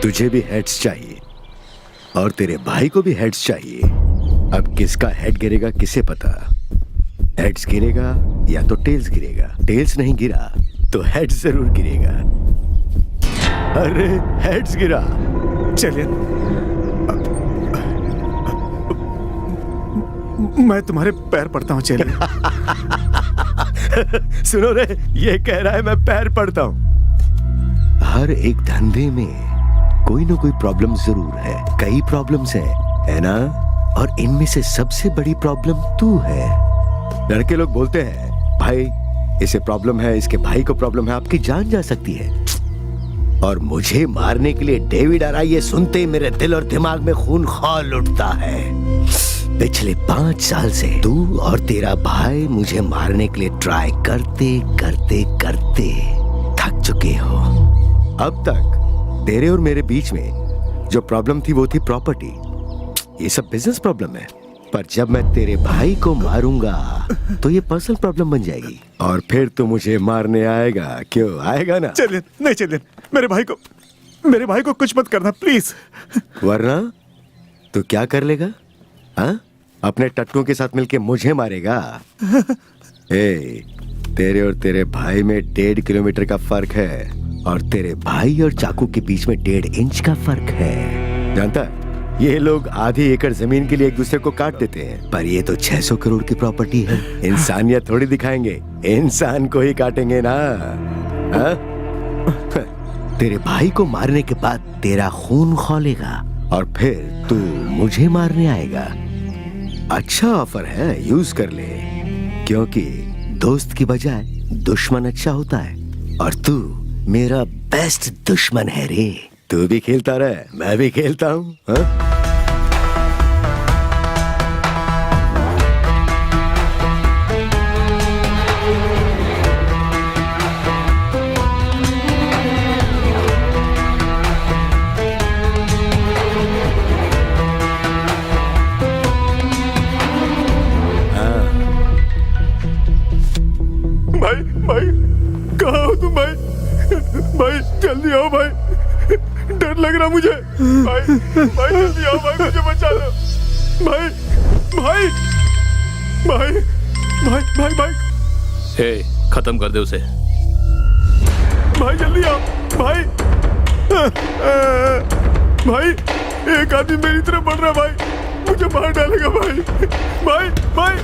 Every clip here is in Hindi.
तुझे भी हेड्स चाहिए और तेरे भाई को भी हेड्स चाहिए। अब किसका हेड गिरेगा किसे पता। हेड्स गिरेगा या तो टेल्स गिरेगा। टेल्स नहीं गिरा तो हेड्स जरूर गिरेगा। अरे हेड्स गिरा। चलिए, मैं तुम्हारे पैर पड़ता हूँ। चलिए। सुनो रे, ये कह रहा है मैं पैर पड़ता हूँ। हर एक धंधे में कोई ना कोई प्रॉब्लम जरूर है। कई प्रॉब्लम्स है ना? और इनमें से सबसे बड़ी प्रॉब्लम तू है। लड़के लोग बोलते हैं भाई इसे प्रॉब्लम है, इसके भाई को प्रॉब्लम है, आपकी जान जा सकती है। और मुझे मारने के लिए डेविड आ रहा है, ये सुनते ही मेरे दिल और दिमाग में खून खौल उठता है। पिछले 5 साल से तू और तेरा भाई मुझे मारने के लिए ट्राई करते करते करते थक चुके हो। अब तक तेरे और मेरे बीच में जो प्रॉब्लम थी वो थी प्रॉपर्टी। ये सब बिजनेस प्रॉब्लम है। पर जब मैं तेरे भाई को मारूंगा तो ये पर्सनल प्रॉब्लम बन जाएगी और फिर तू मुझे मारने आएगा। क्यों आएगा ना? चलिए, नहीं चलिए, मेरे भाई को कुछ मत करना प्लीज। वरना तू क्या कर लेगा? हाँ, अपने टट्टुओं के साथ मिलके मुझे मारेगा? ए, तेरे और तेरे भाई में 1.5 किलोमीटर का फर्क है और तेरे भाई और चाकू के बीच में 1.5 इंच का फर्क है। जानता है, ये लोग आधी एकड़ जमीन के लिए एक दूसरे को काट देते हैं, पर ये तो 600 करोड़ की प्रॉपर्टी है। इंसानियत थोड़ी दिखाएंगे, इंसान को ही काटेंगे ना। हा? तेरे भाई को मारने के बाद तेरा खून खौलेगा और फिर तू मुझे मारने आएगा। अच्छा ऑफर है, यूज कर ले, क्योंकि दोस्त की बजाय दुश्मन अच्छा होता है और तू मेरा बेस्ट दुश्मन है रे। तू भी खेलता रहे, मैं भी खेलता हूँ। भाई कहाँ हो तुम? भाई जल्दी आओ भाई, डर लग रहा मुझे। भाई जल्दी आओ भाई, मुझे बचा लो। भाई भाई भाई भाई भाई भाई हे, खत्म कर दे उसे। भाई जल्दी आओ भाई। भाई एक आदमी मेरी तरफ बढ़ रहा है भाई, मुझे मार डालेगा भाई। भाई भाई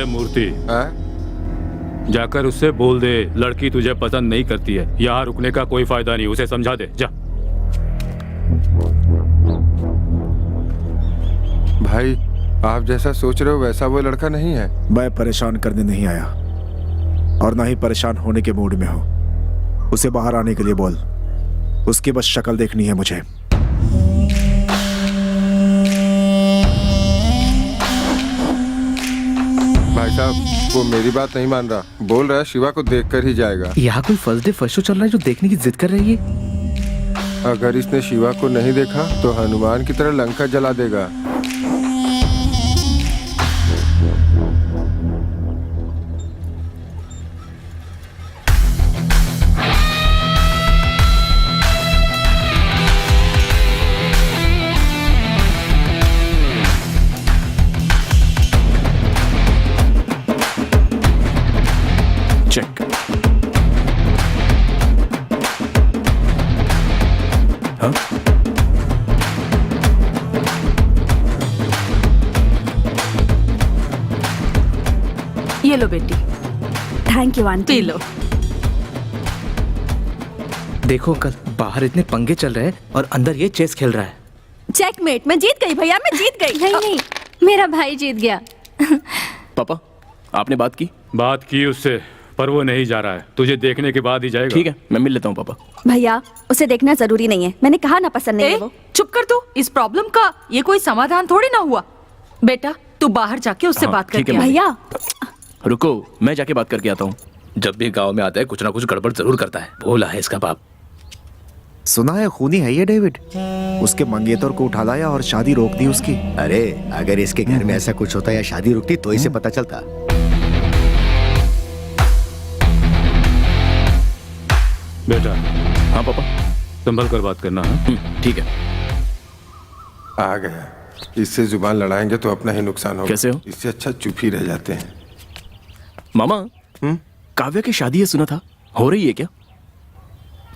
मूर्ति, जाकर उससे बोल दे लड़की तुझे पसंद नहीं करती है। यहाँ रुकने का कोई फायदा नहीं, उसे समझा दे। जा। भाई आप जैसा सोच रहे हो वैसा वो लड़का नहीं है। मैं परेशान करने नहीं आया और ना ही परेशान होने के मूड में हूँ। उसे बाहर आने के लिए बोल, उसकी बस शक्ल देखनी है मुझे। भाई साहब वो मेरी बात नहीं मान रहा, बोल रहा है शिवा को देखकर ही जाएगा। यहाँ कोई फर्स्ट डे फर्स्ट शो चल रहा है जो देखने की जिद कर रही है। अगर इसने शिवा को नहीं देखा तो हनुमान की तरह लंका जला देगा। चेक। हाँ? ये लो बेटी, thank you aunty. P low. देखो अंकल, बाहर इतने पंगे चल रहे हैं और अंदर ये चेस खेल रहा है। चेकमेट, मैं जीत गई भैया, मैं जीत गई। नहीं नहीं, मेरा भाई जीत गया। पापा, आपने बात की? बात की उससे, पर वो नहीं जा रहा है। तुझे देखने के बाद ही जाएगा। ठीक है, मैं मिल लेता हूँ पापा। भैया उसे देखना जरूरी नहीं है, मैंने कहा ना पसंद नहीं है वो। चुप कर तू, इस प्रॉब्लम का ये कोई समाधान थोड़ी ना हुआ। बेटा तू बाहर जाके उससे हाँ, बात ठीक करके है, आ। भैया रुको, मैं जाके बात करके आता हूँ। जब भी गांव में आता है कुछ ना कुछ गड़बड़ जरूर करता है। भोला है इसका बाप। सुना है खूनी है ये डेविड। उसके मंगेतर को उठा लाया और शादी रोक दी उसकी। अरे अगर इसके घर में ऐसा कुछ होता या शादी रुकती तो इसे पता चलता। बेटा हाँ पापा। संभल कर बात करना है। ठीक है। आ गया। इससे जुबान लड़ाएंगे तो अपना ही नुकसान होगा। कैसे हो? इससे अच्छा चुप ही रह जाते हैं। मामा, काव्या की शादी है सुना था, हो रही है क्या?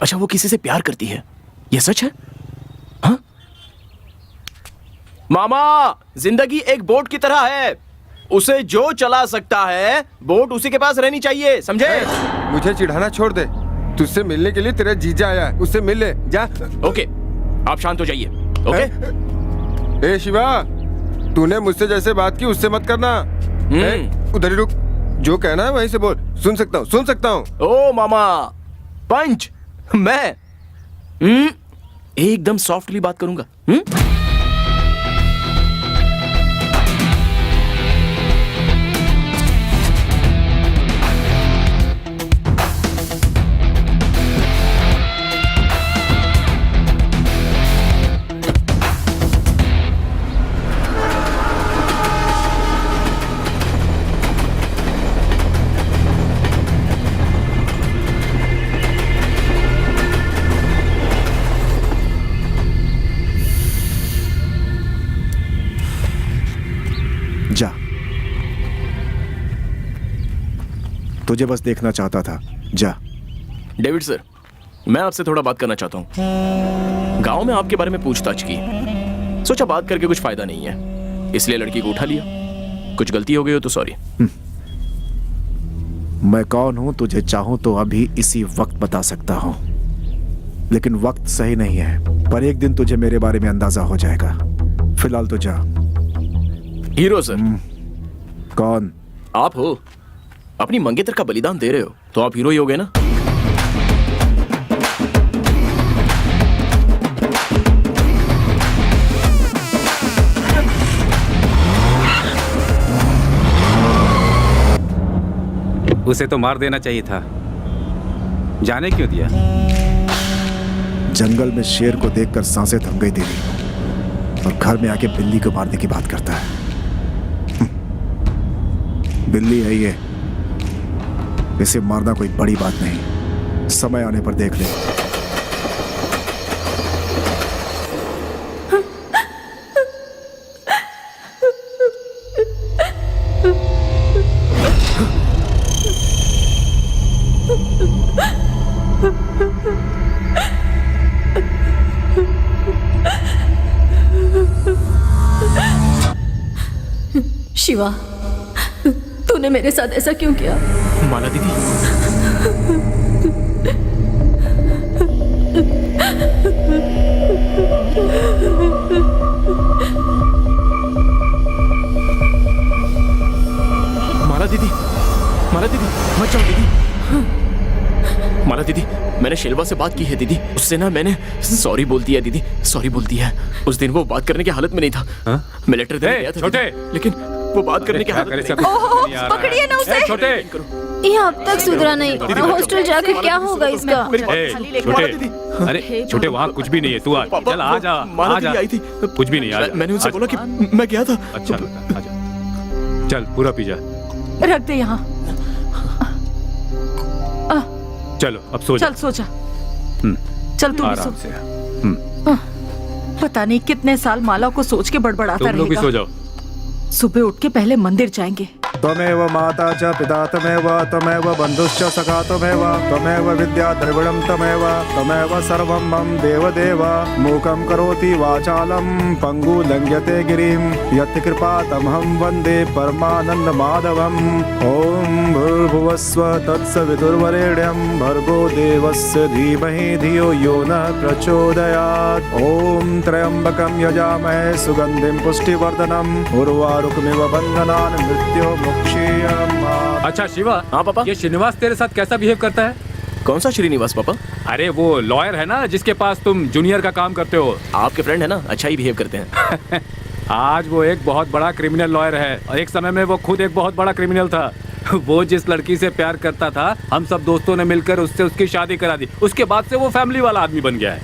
अच्छा, वो किसी से प्यार करती है, ये सच है? हाँ? मामा, जिंदगी एक बोट की तरह है, उसे जो चला सकता है बोट उसी के पास रहनी चाहिए, समझे? मुझे चिढ़ाना छोड़ दे। तुझसे मिलने के लिए तेरा जीजा आया है, उससे मिल ले जा। ओके, आप शांत हो जाइए। ओके? ए शिवा, तूने मुझसे जैसे बात की उससे मत करना। उधर ही रुक, जो कहना है वहीं से बोल। सुन सकता हूँ। ओ मामा, पंच, मैं एकदम सॉफ्टली बात करूंगा। जा, तुझे बस देखना चाहता था, जा। डेविड सर, मैं आपसे थोड़ा बात करना चाहता हूँ। गांव में आपके बारे में पूछताछ की, सोचा बात करके कुछ फायदा नहीं है, इसलिए लड़की को उठा लिया। कुछ गलती हो गई हो तो सॉरी। मैं कौन हूं तुझे चाहूं तो अभी इसी वक्त बता सकता हूं, लेकिन वक्त सही नहीं है। पर एक दिन तुझे मेरे बारे में अंदाजा हो जाएगा। फिलहाल तो जा। Hero sir. कौन? आप हो, अपनी मंगेतर का बलिदान दे रहे हो तो आप हीरो ही हो गए ना। उसे तो मार देना चाहिए था, जाने क्यों दिया? जंगल में शेर को देखकर सांसें थम गई तेरी, और घर में आके बिल्ली को मारने की बात करता है। बिल्ली है ये, इसे मारना कोई बड़ी बात नहीं, समय आने पर देख ले। शिवा, तूने मेरे साथ ऐसा क्यों किया? माला दीदी, माला दीदी, माला दीदी, मत जाओ दीदी। माला दीदी, मैंने शेलवा से बात की है दीदी, उससे ना मैंने सॉरी बोल दिया दीदी, सॉरी बोल दिया है। उस दिन वो बात करने की हालत में नहीं था। मैं लेटर देने गया था छोटे, लेकिन वो बात करने की हालत में नहीं था। ओहो, पकड़िए ना उसे। छोटे, ये अब तक सुधरा नहीं, हॉस्टल जाके क्या होगा इसका? छोटे, अरे छोटे, वहाँ कुछ भी नहीं है, तू आ, चल आ जा, माला आ जा। दीदी आई थी, कुछ भी नहीं, आ जा। मैंने उनसे बोला कि मैं गया था। अच्छा, आ जा, चल पूरा पी जा। रख दे यहाँ। चलो अब सो जा। चल सो जा। चल तू भी आराम सो। से। पता नहीं कितने साल माला को सोच के बड़बड़ाता तुम लोग भी रहेगा। सो जाओ। सुबह उठ के पहले मंदिर जाएंगे। त्वमेव माता च पिता त्वमेव बन्धुश्च सखा त्वमेव विद्या द्रविणं त्वमेव सर्वं मम देवदेव। मूकं करोति वाचालं पंगु लंघ्यते गिरिं यत् कृपातमहं वन्दे परमानंद माधवम्। ओम भूर्भुवस्व तत्सवितुर्वरेण्यं भर्गो देवस्य धीमहि धियो यो नः प्रचोदयात्। ओम त्र्यंबकं यजामहे सुगंधिं पुष्टिवर्धनम् उर्वारुकमिव बन्धनान् मृत्युर्मुक्षीयमामृतम्। अच्छा शिवा। हाँ पापा। ये श्रीनिवास तेरे साथ कैसा बिहेव करता है? कौन सा श्रीनिवास पापा? अरे वो लॉयर है ना जिसके पास तुम जूनियर का काम करते हो। आपके फ्रेंड है ना, अच्छा ही बिहेव करते हैं। आज वो एक बहुत बड़ा क्रिमिनल लॉयर है और एक समय में वो खुद एक बहुत बड़ा क्रिमिनल था। वो जिस लड़की से प्यार करता था, हम सब दोस्तों ने मिलकर उससे उसकी शादी करा दी। उसके बाद से वो फैमिली वाला आदमी बन गया है।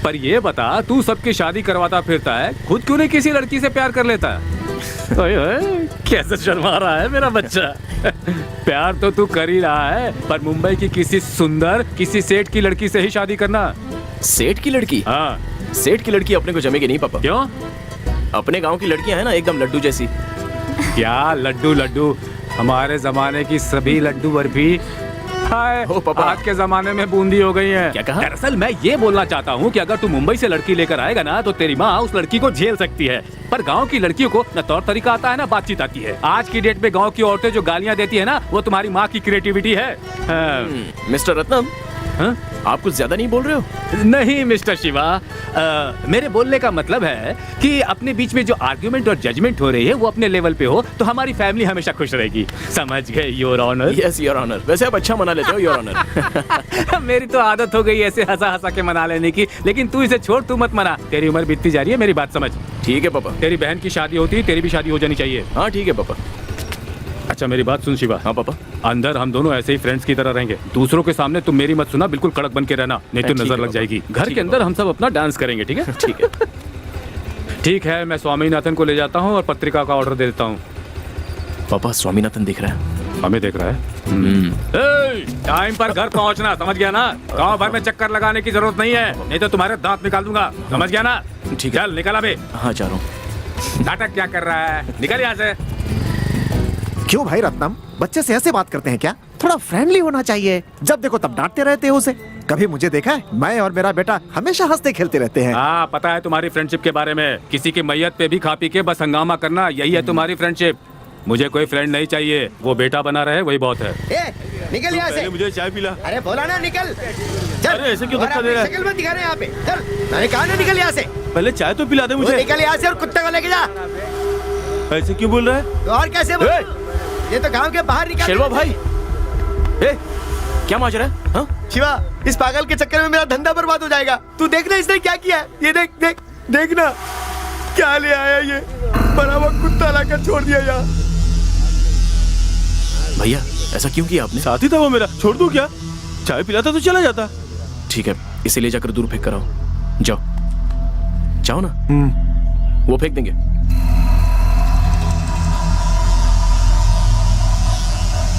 पर ये बता, तू सबकी शादी करवाता फिरता है, खुद क्यों नहीं किसी लड़की से प्यार कर लेता? ओए ओए, कैसे शर्मा रहा है मेरा बच्चा। प्यार तो तू कर ही रहा है, पर मुंबई की किसी सुंदर, किसी सेठ की लड़की से ही शादी करना। सेठ की लड़की? हाँ। सेठ की लड़की अपने को जमेगी नहीं पापा। क्यों? अपने गांव की लड़कियां हैं ना एकदम लड्डू जैसी। क्या लड्डू लड्डू? हमारे जमाने की सभी लड्डू बर्फी हाय पापा। आज के जमाने में बूंदी हो गई है। क्या कहा? दरअसल मैं ये बोलना चाहता हूँ कि अगर तू मुंबई से लड़की लेकर आएगा ना, तो तेरी माँ उस लड़की को झेल सकती है। पर गांव की लड़कियों को न तौर तरीका आता है ना बातचीत आती है। आज की डेट में गांव की औरतें जो गालियाँ देती है ना, वो तुम्हारी माँ की क्रिएटिविटी है। मिस्टर रत्नम, हाँ? आप कुछ ज्यादा नहीं बोल रहे हो? नहीं मिस्टर शिवा, मेरे बोलने का मतलब है कि अपने बीच में जो आर्ग्यूमेंट और जजमेंट हो रही है वो अपने लेवल पे हो तो हमारी फैमिली हमेशा खुश रहेगी। समझ गए your honour? Yes your honour. वैसे आप अच्छा मना लेते हो योर ऑनर। मेरी तो आदत हो गई ऐसे हंसा हंसा के मना लेने की, लेकिन तू इसे छोड़, तू मत मना। तेरी उम्र बीतती जा रही है, मेरी बात समझ। ठीक है पापा। तेरी बहन की शादी होती, तेरी भी शादी हो जानी चाहिए। हाँ ठीक है पापा। अच्छा मेरी बात सुन शिवा। हाँ पापा। अंदर हम दोनों ऐसे ही फ्रेंड्स की तरह रहेंगे। दूसरों के सामने तुम मेरी मत सुना, बिल्कुल कड़क बन के रहना, नहीं तो ठीक नजर है लग जाएगी। घर ठीक के है अंदर हम सब अपना डांस करेंगे, ठीक है? ठीक है। ठीक है, मैं स्वामीनाथन को ले जाता हूँ और पत्रिका का ऑर्डर दे देता हूँ। पापा स्वामीनाथन दिख रहा है। हमें देख रहा है। टाइम पर घर पहुँचना, समझ गया ना? गाँव भर में चक्कर लगाने की जरूरत नहीं है, नहीं तो तुम्हारे दांत निकाल दूंगा, समझ गया ना? ठीक है। चल निकल अबे। हाँ जा रहा हूँ। नाटक क्या कर रहा है? निकल यहाँ से। क्यों भाई रत्नम, बच्चे से ऐसे बात करते हैं क्या? थोड़ा फ्रेंडली होना चाहिए। जब देखो तब डांटते रहते हो उसे। कभी मुझे देखा है? मैं और मेरा बेटा हमेशा हंसते खेलते रहते हैं। हाँ पता है तुम्हारी फ्रेंडशिप के बारे में। किसी की मैयत पे भी खा पी के बस हंगामा करना, यही है तुम्हारी फ्रेंडशिप। मुझे कोई फ्रेंड नहीं चाहिए, वो बेटा बना रहे वही बहुत है। निकल यहाँ से। मुझे चाय पिला। अरे बोला ना निकल। चल। अरे ऐसे क्यों धक्का दे रहा है? शक्ल मत दिखा रहे यहाँ पे। चल, मैंने कहा ना निकल यहाँ से। पहले चाय तो पिला दे मुझे। निकल यहाँ से और कुत्ते को लेके जा। ऐसे क्यों बोल रहा है? तो और कैसे बोल? ये तो गांव के बाहर निकल। शेरवा भाई, क्या माजरा है? हाँ? शिवा, इस पागल के चक्कर में मेरा धंधा बर्बाद हो जाएगा। तू देखना इसने क्या किया है। ये देख देख देखना क्या ले आया ये। बड़ा वो कुत्ता लाकर छोड़ दिया यहाँ। भैया ऐसा क्यों किया आपने? साथी था वो मेरा, छोड़ दूं क्या? चाय पिलाता तो चला जाता। ठीक है, इसे ले जाकर दूर फेंक कर आओ। जाओ जाओ ना। वो फेंक देंगे।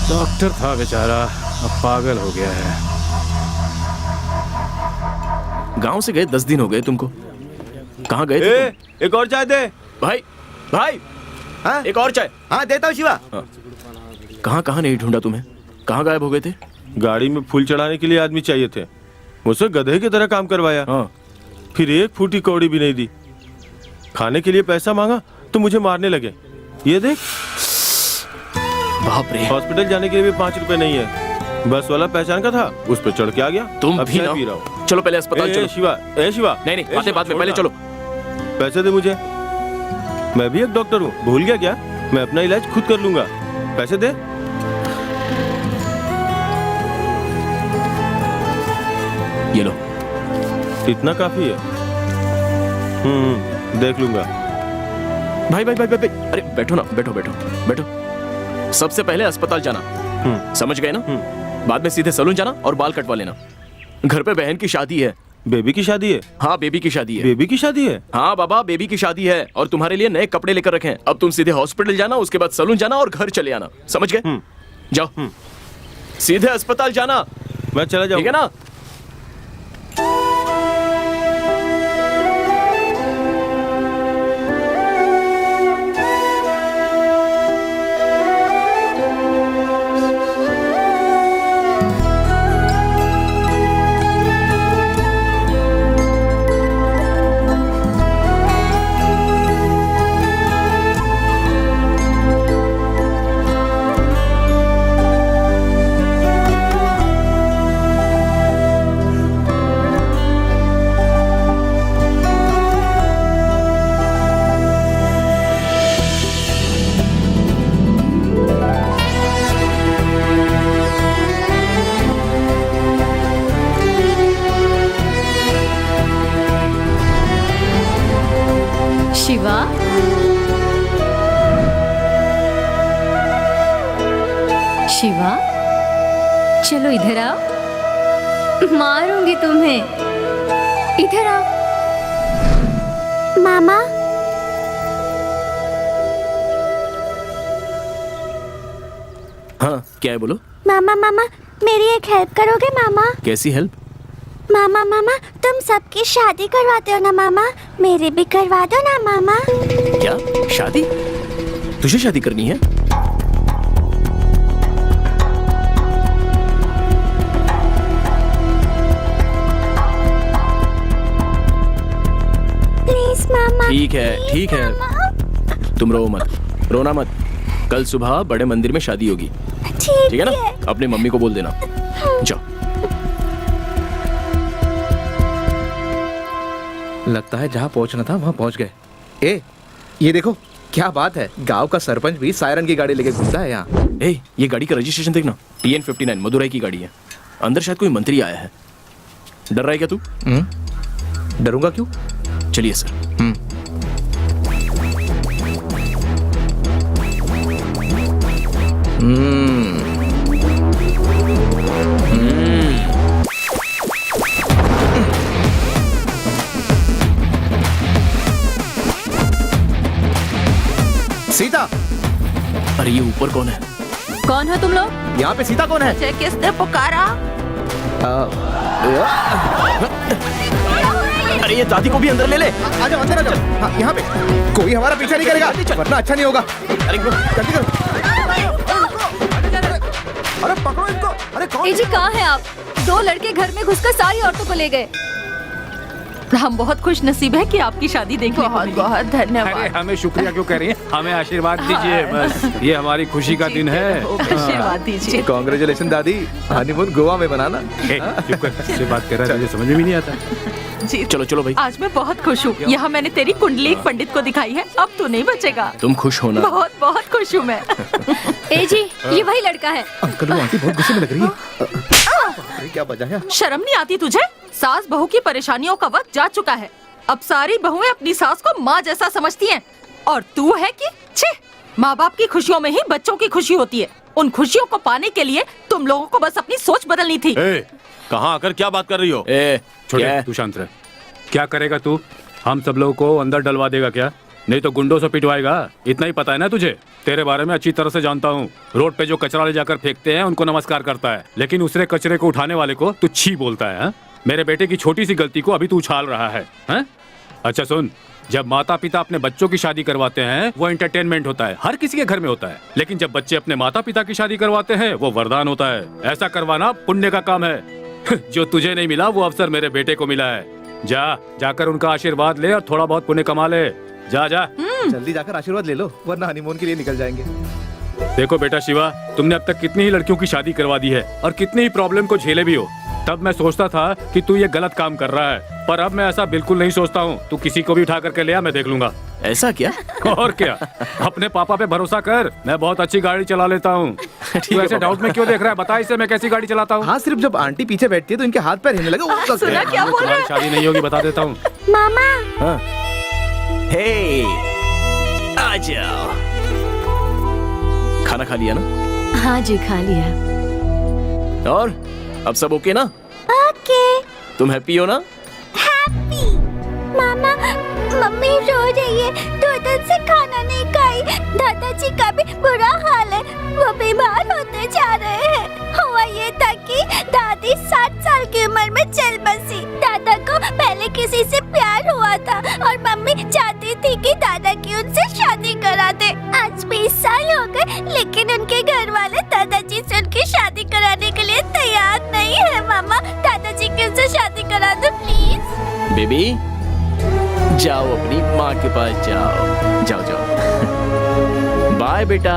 डॉक्टर था बेचारा, अब पागल हो गया है। गांव से गए 10 दिन हो गए तुमको। कहाँ गए थे तुम? एक और चाय दे। भाई भाई, हाँ? एक और चाय। हाँ देता हूँ शिवा। कहाँ कहाँ नहीं ढूंढा तुम्हें? कहाँ गायब हो गए थे? गाड़ी में फूल चढ़ाने के लिए आदमी चाहिए थे, मुझसे गधे की तरह काम करवाया। हाँ। फिर एक फूटी कौड़ी भी नहीं दी। खाने के लिए पैसा मांगा तो मुझे मारने लगे। ये देख, बाप रे। हॉस्पिटल जाने के लिए भी 5 रुपए नहीं है। बस वाला पहचान का था, उस पर चढ़ के आ गया। तुम अब भी चाय ना। पी रहा हूँ। चलो पहले अस्पताल चलो। शिवा, शिवा। नहीं नहीं, बातें बाद में, पहले चलो। पैसे दे मुझे, मैं भी एक डॉक्टर हूँ, भूल गया क्या? मैं अपना इलाज खुद कर लूंगा। पैसे दे। ये लो। इतना काफी है? देख लूंगा। भाई भाई भाई भाई, अरे बैठो ना, बैठो बैठो बैठो। सबसे पहले अस्पताल जाना, समझ गए ना? बाद में सीधे सैलून जाना और बाल कटवा लेना। घर पे बहन की शादी है। बेबी की शादी है? हाँ बेबी की शादी है। बेबी की शादी है? हाँ बाबा, बेबी की शादी है और तुम्हारे लिए नए कपड़े लेकर रखे हैं। अब तुम सीधे हॉस्पिटल जाना, उसके बाद सैलून जाना और घर चले आना, समझ गए? जाओ। सीधे अस्पताल जाना। मैं चला जाऊँ, ठीक है ना? चलो इधर आओ, मारूंगी तुम्हें। इधर आओ। मामा हाँ क्या है बोलो। मामा मामा मेरी एक हेल्प करोगे मामा? कैसी हेल्प? मामा मामा तुम सबकी शादी करवाते हो ना मामा, मेरी भी करवा दो ना मामा। क्या शादी? तुझे शादी करनी है? प्लीज मामा। ठीक है तुम रो मत, रोना मत। कल सुबह बड़े मंदिर में शादी होगी, ठीक है ना? अपनी मम्मी को बोल देना। जाओ। लगता है जहाँ पहुँचना था वहाँ पहुँच गए। ए, ये देखो क्या बात है, गांव का सरपंच भी सायरन की गाड़ी लेके घूमता है यहाँ। ए, ये गाड़ी का रजिस्ट्रेशन देखना, TN59 मदुरई की गाड़ी है। अंदर शायद कोई मंत्री आया है। डर रहा है क्या तू? डरूंगा क्यों? चलिए सर। सीता, अरे ये ऊपर कौन है? कौन हो तुम लोग? यहाँ पे सीता कौन है? मुझे किसने पुकारा? अरे ये दादी को भी अंदर ले ले। आ जाओ अंदर आ जाओ। हाँ, यहाँ पे कोई हमारा पीछा नहीं करेगा, वरना अच्छा नहीं होगा। अरे जल्दी करो। अरे पकड़ो इनको। अरे कौन? ए जी कहाँ हैं आप? 2 लड़के घर में घुसकर सारी औरतों को ले गए। हम बहुत खुश नसीब है कि आपकी शादी देखने को मिली। बहुत अरे धन्यवाद। हमें शुक्रिया क्यों कह रही हैं? हमें आशीर्वाद दीजिए बस, ये हमारी खुशी का दिन है। आशीर्वाद दीजिए। कांग्रेचुलेशन दादी, हनीमून गोवा में बनाना। ए, चुप कर, किससे बात कर रहा है? मुझे समझ में भी नहीं आता। जी चलो चलो भाई। आज मैं बहुत खुश हूँ। यहाँ मैंने तेरी कुंडली एक पंडित को दिखाई है, अब तू नहीं बचेगा। तुम खुश हो ना? बहुत बहुत खुश हूँ मैं। ए जी ये वही लड़का है। अंकल वो आंटी बहुत गुस्से में लग रही है। अरे क्या बजाया? शर्म नहीं आती तुझे? सास बहू की परेशानियों का वक्त जा चुका है। अब सारी बहुएं अपनी सास को माँ जैसा समझती हैं, और तू है कि छे, माँ बाप की खुशियों में ही बच्चों की खुशी होती है। उन खुशियों को पाने के लिए तुम लोगों को बस अपनी सोच बदलनी थी। कहाँ आकर क्या बात कर रही हो? छोटे, तू शांत रह। क्या करेगा तू? हम सब लोगों को अंदर डलवा देगा क्या? नहीं तो गुंडों से पिटवाएगा। इतना ही पता है ना तुझे? तेरे बारे में अच्छी तरह से जानता हूँ। रोड पे जो कचरा ले जाकर फेंकते हैं उनको नमस्कार करता है, लेकिन दूसरे कचरे को उठाने वाले को तू छी बोलता है। हा? मेरे बेटे की छोटी सी गलती को अभी तू उछाल रहा है, हा? अच्छा सुन, जब माता पिता अपने बच्चों की शादी करवाते हैं वो एंटरटेनमेंट होता है, हर किसी के घर में होता है। लेकिन जब बच्चे अपने माता पिता की शादी करवाते हैं वो वरदान होता है। ऐसा करवाना पुण्य का काम है। जो तुझे नहीं मिला वो अवसर मेरे बेटे को मिला है। जाकर उनका आशीर्वाद ले और थोड़ा बहुत पुण्य कमा ले। जा। जल्दी जाकर आशीर्वाद ले लो, वरना हनीमून के लिए निकल जाएंगे। देखो बेटा शिवा, तुमने अब तक कितनी ही लड़कियों की शादी करवा दी है और कितनी ही प्रॉब्लम को झेले भी हो। तब मैं सोचता था कि तू ये गलत काम कर रहा है, पर अब मैं ऐसा बिल्कुल नहीं सोचता हूँ। तू किसी को भी उठा करके ले आ, मैं देख लूंगा। ऐसा क्या? और क्या, अपने पापा पे भरोसा कर। मैं बहुत अच्छी गाड़ी चला लेता हूँ। तू ऐसे डाउट में क्यों देख रहा है? बता इसे मैं कैसी गाड़ी चलाता हूँ। हाँ, सिर्फ जब आंटी पीछे बैठती है तो इनके हाथ पैर हिलने लगे। सुना क्या बोल रहा है? शादी नहीं होगी, बता देता हूँ। मामा हे, आ जाओ। खाना खा लिया ना? हाँ जी खा लिया। और अब सब ओके ना? ओके। तुम हैप्पी हो ना? हैप्पी। मामा मम्मी रो रही है, 2 दिन से खाना नहीं खाई। दादाजी का भी बुरा हाल है, वो बीमार होते जा रहे हैं। हुआ ये था कि दादी 60 साल की उम्र में चल बसी। दादा को पहले किसी से प्यार हुआ था और मम्मी चाहती थी कि दादा की उनसे शादी करा दे। आज 20 साल हो गए, लेकिन उनके घर वाले दादाजी से उनकी शादी कराने के लिए तैयार नहीं है। मामा दादाजी की उनसे शादी करा दो प्लीज। बेबी जाओ, अपनी माँ के पास जाओ। जाओ। बाय बेटा।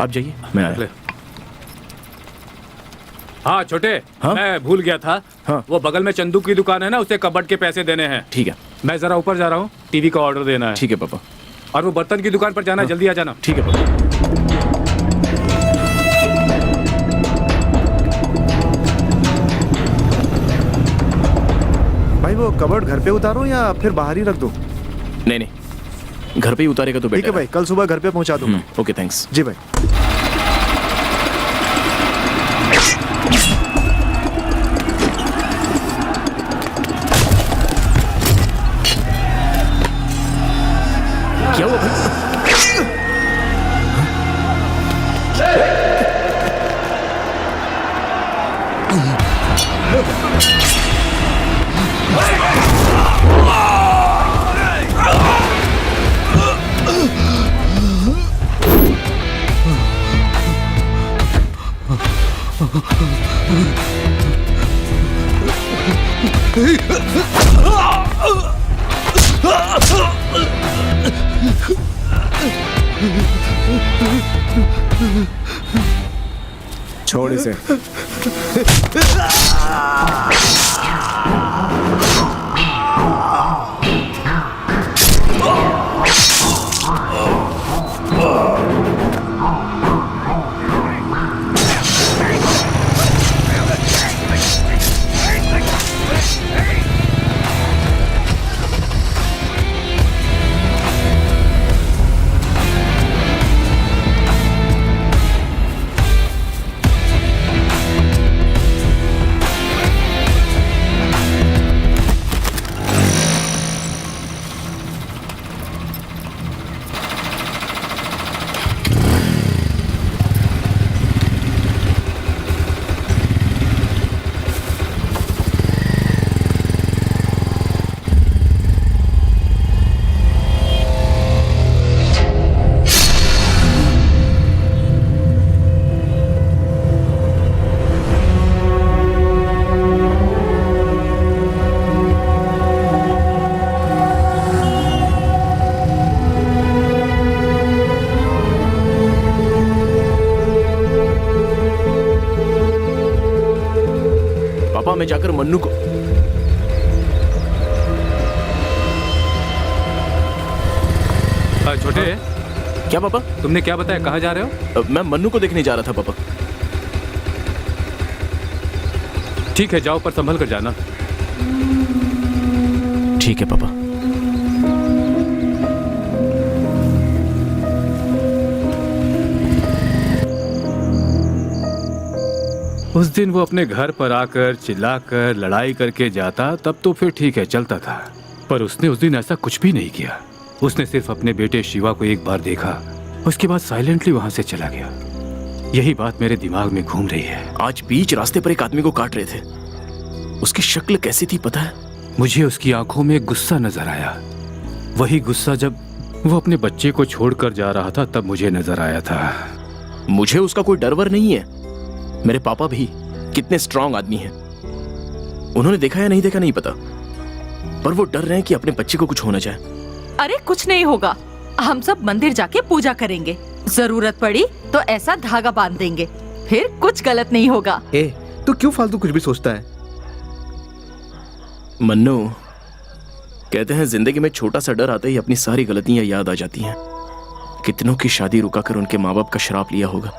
आप जाइए, मैं आया। हाँ छोटे, हाँ? मैं भूल गया था। हाँ? वो बगल में चंदू की दुकान है ना, उसे कबर्ड के पैसे देने हैं। ठीक है। मैं जरा ऊपर जा रहा हूँ, टीवी का ऑर्डर देना है। ठीक है पापा। और वो बर्तन की दुकान पर जाना है, जल्दी आ जाना। ठीक है पापा। भाई वो कबर्ड घर पे उतारूं या फिर बाहर ही रख दूं? नहीं, घर पे ही उतारेगा तो ठीक बेटर है भाई, कल सुबह घर पे पहुंचा दूंगा। Okay thanks. जी भाई। क्या हुआ भाई? छोड़ इसे। पापा मैं जाकर मन्नू को छोटे, क्या पापा? तुमने क्या बताया, कहाँ जा रहे हो? मैं मन्नू को देखने जा रहा था पापा। ठीक है, जाओ पर संभल कर जाना। ठीक है पापा। उस दिन वो अपने घर पर आकर चिल्लाकर लड़ाई करके जाता तब तो फिर ठीक है, चलता था। पर उसने उस दिन ऐसा कुछ भी नहीं किया। उसने सिर्फ अपने बेटे शिवा को एक बार देखा, उसके बाद साइलेंटली वहां से चला गया। यही बात मेरे दिमाग में घूम रही है। आज बीच रास्ते पर एक आदमी को काट रहे थे। उसकी शक्ल कैसी थी पता है? मुझे उसकी आंखों में गुस्सा नजर आया। वही गुस्सा जब वो अपने बच्चे को छोड़कर जा रहा था तब मुझे नजर आया था। मुझे उसका कोई डर वर नहीं है। मेरे पापा भी कितने स्ट्रांग आदमी हैं। उन्होंने देखा या नहीं देखा नहीं पता, पर वो डर रहे हैं कि अपने बच्चे को कुछ हो ना जाए। अरे कुछ नहीं होगा, हम सब मंदिर जाके पूजा करेंगे। जरूरत पड़ी तो ऐसा धागा बांध देंगे, फिर कुछ गलत नहीं होगा। ए, तू क्यों फालतू कुछ भी सोचता है? मन्नू, कहते हैं जिंदगी में छोटा सा डर आते ही अपनी सारी गलतियां याद आ जाती हैं। कितनों की शादी रुकाकर उनके माँ बाप का श्राप लिया होगा।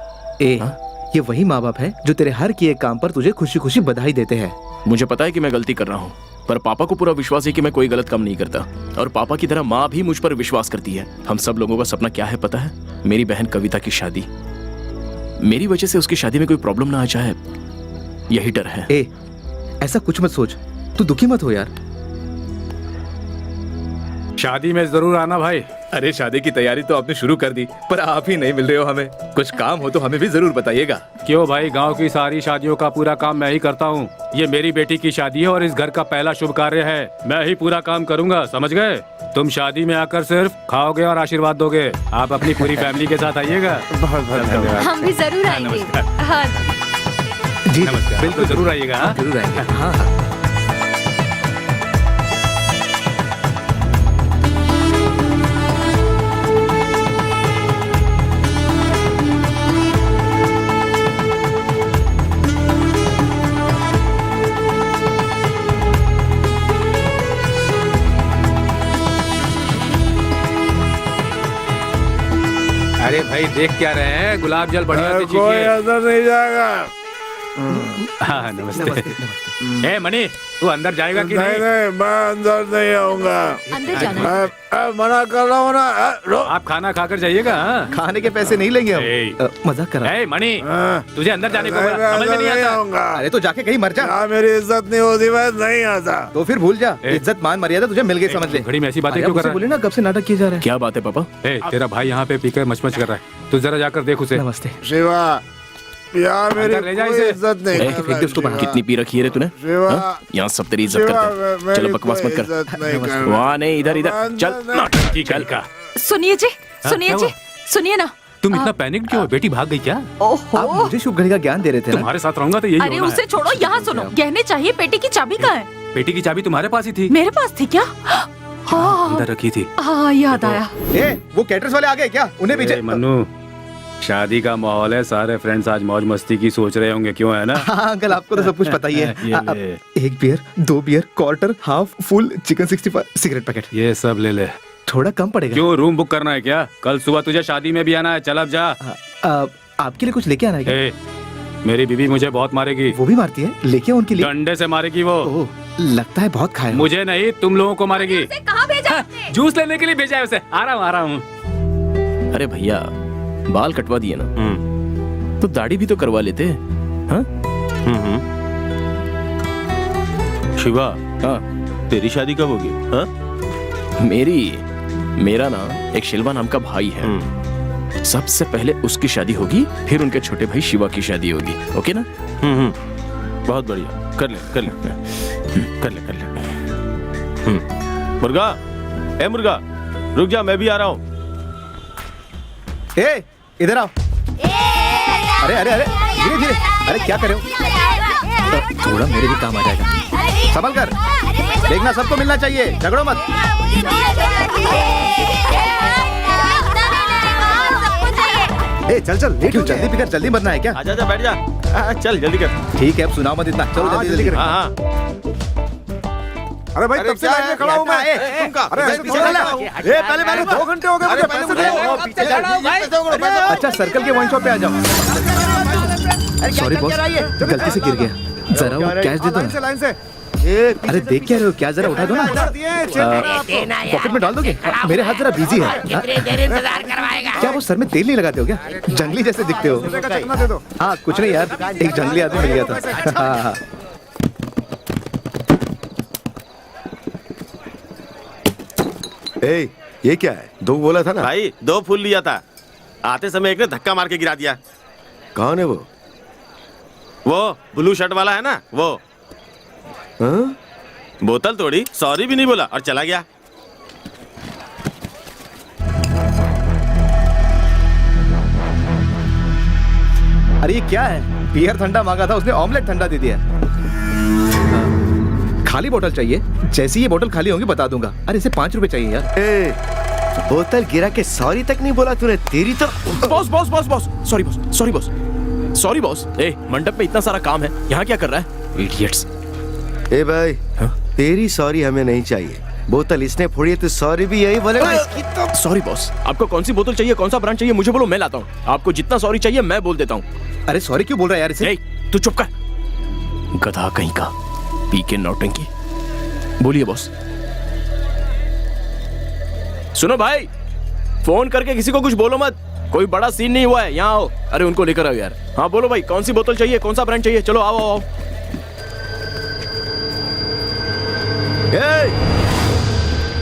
ये वही माँ बाप है जो तेरे हर किए काम पर तुझे खुशी खुशी बधाई देते हैं। मुझे पता है कि मैं गलती कर रहा हूँ, पर पापा को पूरा विश्वास है कि मैं कोई गलत काम नहीं करता। और पापा की तरह माँ भी मुझ पर विश्वास करती है। हम सब लोगों का सपना क्या है पता है? मेरी बहन कविता की शादी। मेरी वजह से उसकी शादी में कोई प्रॉब्लम ना आ जाए, यही डर है। ऐसा कुछ मत सोच, तू दुखी मत हो यार। शादी में जरूर आना भाई। अरे शादी की तैयारी तो आपने शुरू कर दी, पर आप ही नहीं मिल रहे हो हमें। कुछ काम हो तो हमें भी जरूर बताइएगा। क्यों भाई, गांव की सारी शादियों का पूरा काम मैं ही करता हूँ। ये मेरी बेटी की शादी है और इस घर का पहला शुभ कार्य है। मैं ही पूरा काम करूँगा, समझ गए? तुम शादी में आकर सिर्फ खाओगे और आशीर्वाद दोगे। आप अपनी पूरी फैमिली के साथ आइएगा। बहुत बहुत धन्यवाद। हम भी जरूर आएंगे। हाँ जी नमस्कार, बिल्कुल जरूर आइएगा। जरूर आएंगे। हाँ। अरे भाई देख क्या रहे हैं, गुलाब जल बढ़िया से कोई चीजिए। अंदर नहीं जाएगा। हाँ नमस्ते। ए मणि, तू अंदर जाएगा कि नहीं नहीं? नहीं, मैं अंदर नहीं आऊंगा। अंदर जाना है। मैं मना कर रहा हूँ ना। आप खाना खाकर जाइएगा। हाँ? खाने के पैसे नहीं लेंगे ए। हम। मजाक कर रहा हूँ। ए मणि, तुझे अंदर जाने को बोला, समझ में नहीं नहीं आता? आऊंगा। अरे तो जाके कहीं मर जा। यहाँ मेरी इज्जत नहीं होती, मैं नहीं आता। तो फिर भूल जा, ए। इज्जत मान मर्यादा तुझे मिल गई, समझ ले। घड़ी में ऐसी बातें अरे क्यों अब कर उसे रहा बोले ना, कब से नाटक किए जा रहे हैं। क्या बात है पापा? है? ए, तेरा भाई यहाँ पे पीकर मचमच कर रहा है, तू जरा जाकर देख उसे। नमस्ते। शिवा, यार मेरी अंदर ले जा कोई इसे। इज्जत नहीं ए, कर फेंक दे उसको बाहर। कितनी पी रखी है रे तूने? शिवा, हाँ? यहाँ सब तेरी इज्जत शिवा, करते हैं। मेरी चलो बकवास कोई मत कर। इज्जत नहीं कर रहा। वहाँ नहीं, इधर इधर चल। नाटक की कल का। सुनिए जी, सुनिए क्या जी, हुआ? सुनिए ना। तुम इतना पैनिक क्यों हो? बेटी भाग गई क्या? आप ओहो, मुझे शुभ घड़ी का ज्ञान दे रहे थे ना। तुम्हारे साथ रहूंगा तो यही अरे होना उसे है। छोड़ो, यहाँ सुनो। गहने चाहिए, पेटी की चाबी कहाँ है? बेटी की चाबी तुम्हारे पास ही थी। मेरे पास थी क्या? हाँ अंदर रखी थी। हाँ, याद आया। ए, वो कैटर्स वाले आ गए क्या? उन्हें पीछे। ए, मन्नू, शादी का माहौल है, सारे फ्रेंड्स आज मौज मस्ती की सोच रहे होंगे, क्यों है ना? हाँ अंकल, आपको तो सब कुछ पता ही है। ये अब ले। 1 beer, 2 beer, quarter, half, full, chicken 65, cigarette packet. ये सब ले ले। थोड़ा कम पड़ेगा। क्यों, रूम बुक करना है क्या? कल सुबह तुझे शादी में भी आना है, चल अब जा। आपके लिए कुछ लेके आना है क्या? ए, मेरी बीवी मुझे बहुत मारेगी। वो भी मारती है, लेके आओ उनके लिए। डंडे से मारेगी वो। ओह, लगता है बहुत खाया। मुझे नहीं, तुम लोगों को मारेगी। कहाँ भेजा आपने? जूस लेने के लिए भेजा है उसे। आ रहा हूँ। अरे भैया, बाल कटवा दिए ना, तो दाढ़ी भी तो करवा लेते। हाँ? शिवा, हाँ, तेरी शादी कब होगी? हाँ? मेरा ना एक शिल्वा नाम का भाई है। सबसे पहले उसकी शादी होगी, फिर उनके छोटे भाई शिवा की शादी होगी। ओके ना? बहुत बढ़िया, कर ले कर ले कर ले कर ले। मुर्गा, ए मुर्गा, रुक जा, मैं भी आ रहा हूँ। ए, इधर आओ। अरे अरे अरे, धीरे धीरे। अरे क्या कर रहे हो? थोड़ा मेरे भी काम आ जाएगा। संभल कर देखना, सबको मिलना चाहिए, झगड़ो मत। ए चल चल, लेट क्यों? जल्दी पिकर, जल्दी बनना है क्या? आजा जा, बैठ जा। चल जल्दी कर। ठीक है, अब सुनाओ मत इतना। चलो जल्दी जल्दी कर। हाँ हाँ। अरे भाई, तब से लाइन में खड़ा हूँ मैं। अरे ऐसे पीछे थोड़ा चला। ना। ए, पहले 2 घंटे हो गए मुझे, पैसे दे। अच्छा, सर्कल के वाइन शॉप पे आ जाओ। सॉरी बॉस, गलती से गिर गया। जरा वो कैश दे दो ना। लाइन से। अरे देख क्या रहे हो? क्या जरा उठा दो ना। पॉकेट में डाल दोगे? मेरे हाथ जरा बिजी है। क्या वो सर में तेल नहीं लगाते हो क्या? जंगली जैसे दिखते हो। दे दो। हाँ कुछ नहीं यार, एक जंगली आदमी मिल गया था। हाँ हाँ। ए, ये क्या है? 2 बोला था ना? भाई 2 फूल लिया था, आते समय एक ने धक्का मार के गिरा दिया। कौन है वो? वो ब्लू शर्ट वाला है ना, वो। हाँ? बोतल तोड़ी, सॉरी भी नहीं बोला और चला गया। अरे ये क्या है? बियर ठंडा मांगा था उसने, ऑमलेट ठंडा दे दिया। खाली बोतल चाहिए? जैसी ये बोतल खाली होगी बता दूंगा। अरे इसे 5 रुपए चाहिए यार। ए, बोतल गिरा के सॉरी तक नहीं बोला तूने? तेरी तो। Boss boss boss boss, sorry boss, sorry boss, sorry boss. ए, मंडप में इतना सारा काम है, यहाँ क्या कर रहा है? इडियट्स। ए भाई, तेरी सॉरी हमें नहीं चाहिए। बोतल इसने फोड़ी है तो सॉरी भी यही बोलेगा। सॉरी बॉस, आपको कौन सी बोतल चाहिए, कौन सा ब्रांड चाहिए, मुझे बोलो, मैं लाता हूँ। आपको जितना सॉरी चाहिए मैं बोल देता हूँ। अरे सॉरी क्यों बोल रहा है यार इसे? ए, तू चुप कर, गधा कहीं का, पी के नौटंकी। बोलिए बॉस। सुनो भाई, फोन करके किसी को कुछ बोलो मत, कोई बड़ा सीन नहीं हुआ है, यहाँ आओ। अरे उनको लेकर आओ यार। हाँ बोलो भाई, कौन सी बोतल चाहिए, कौन सा ब्रांड चाहिए, चलो आओ आओ।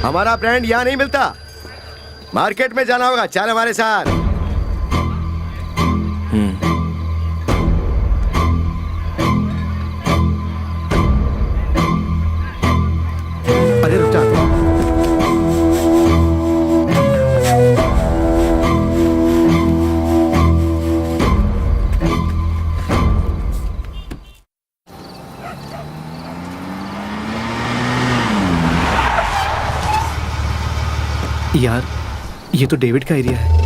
हमारा ब्रांड यहाँ नहीं मिलता, मार्केट में जाना होगा। चल हमारे साथ। अरे रुक जा। यार ये तो डेविड का एरिया है।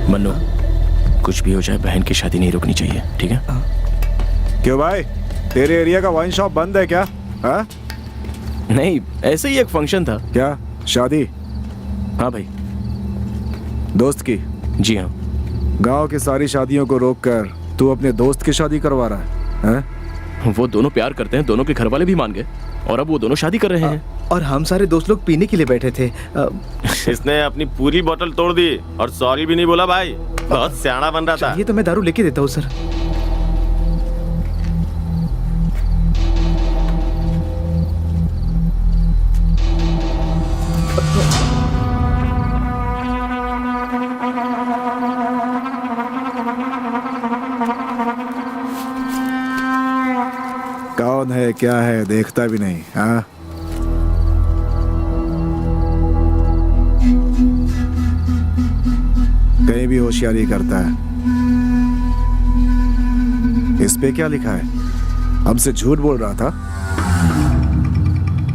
मन्नू, कुछ भी हो जाए बहन की शादी नहीं रुकनी चाहिए, ठीक है? क्यों भाई, तेरे एरिया का वाइन शॉप बंद है क्या? हाँ? नहीं, ऐसे ही एक फंक्शन था। क्या शादी? हाँ भाई। दोस्त की? जी हाँ। गांव की सारी शादियों को रोककर तू अपने दोस्त की शादी करवा रहा है? वो दोनों प्यार करते हैं, दोनों के घर वाले भी मान गए और अब वो दोनों शादी कर रहे हैं। और हम सारे दोस्त लोग पीने के लिए बैठे थे। इसने अपनी पूरी बोतल तोड़ दी और सॉरी भी नहीं बोला भाई। बहुत सियाना बन रहा था। ये तो मैं दारू लेके देता हूँ सर। कौन है क्या है देखता भी नहीं। हाँ, कहीं भी होशियारी करता है। इस पे क्या लिखा है? हमसे झूठ बोल रहा था।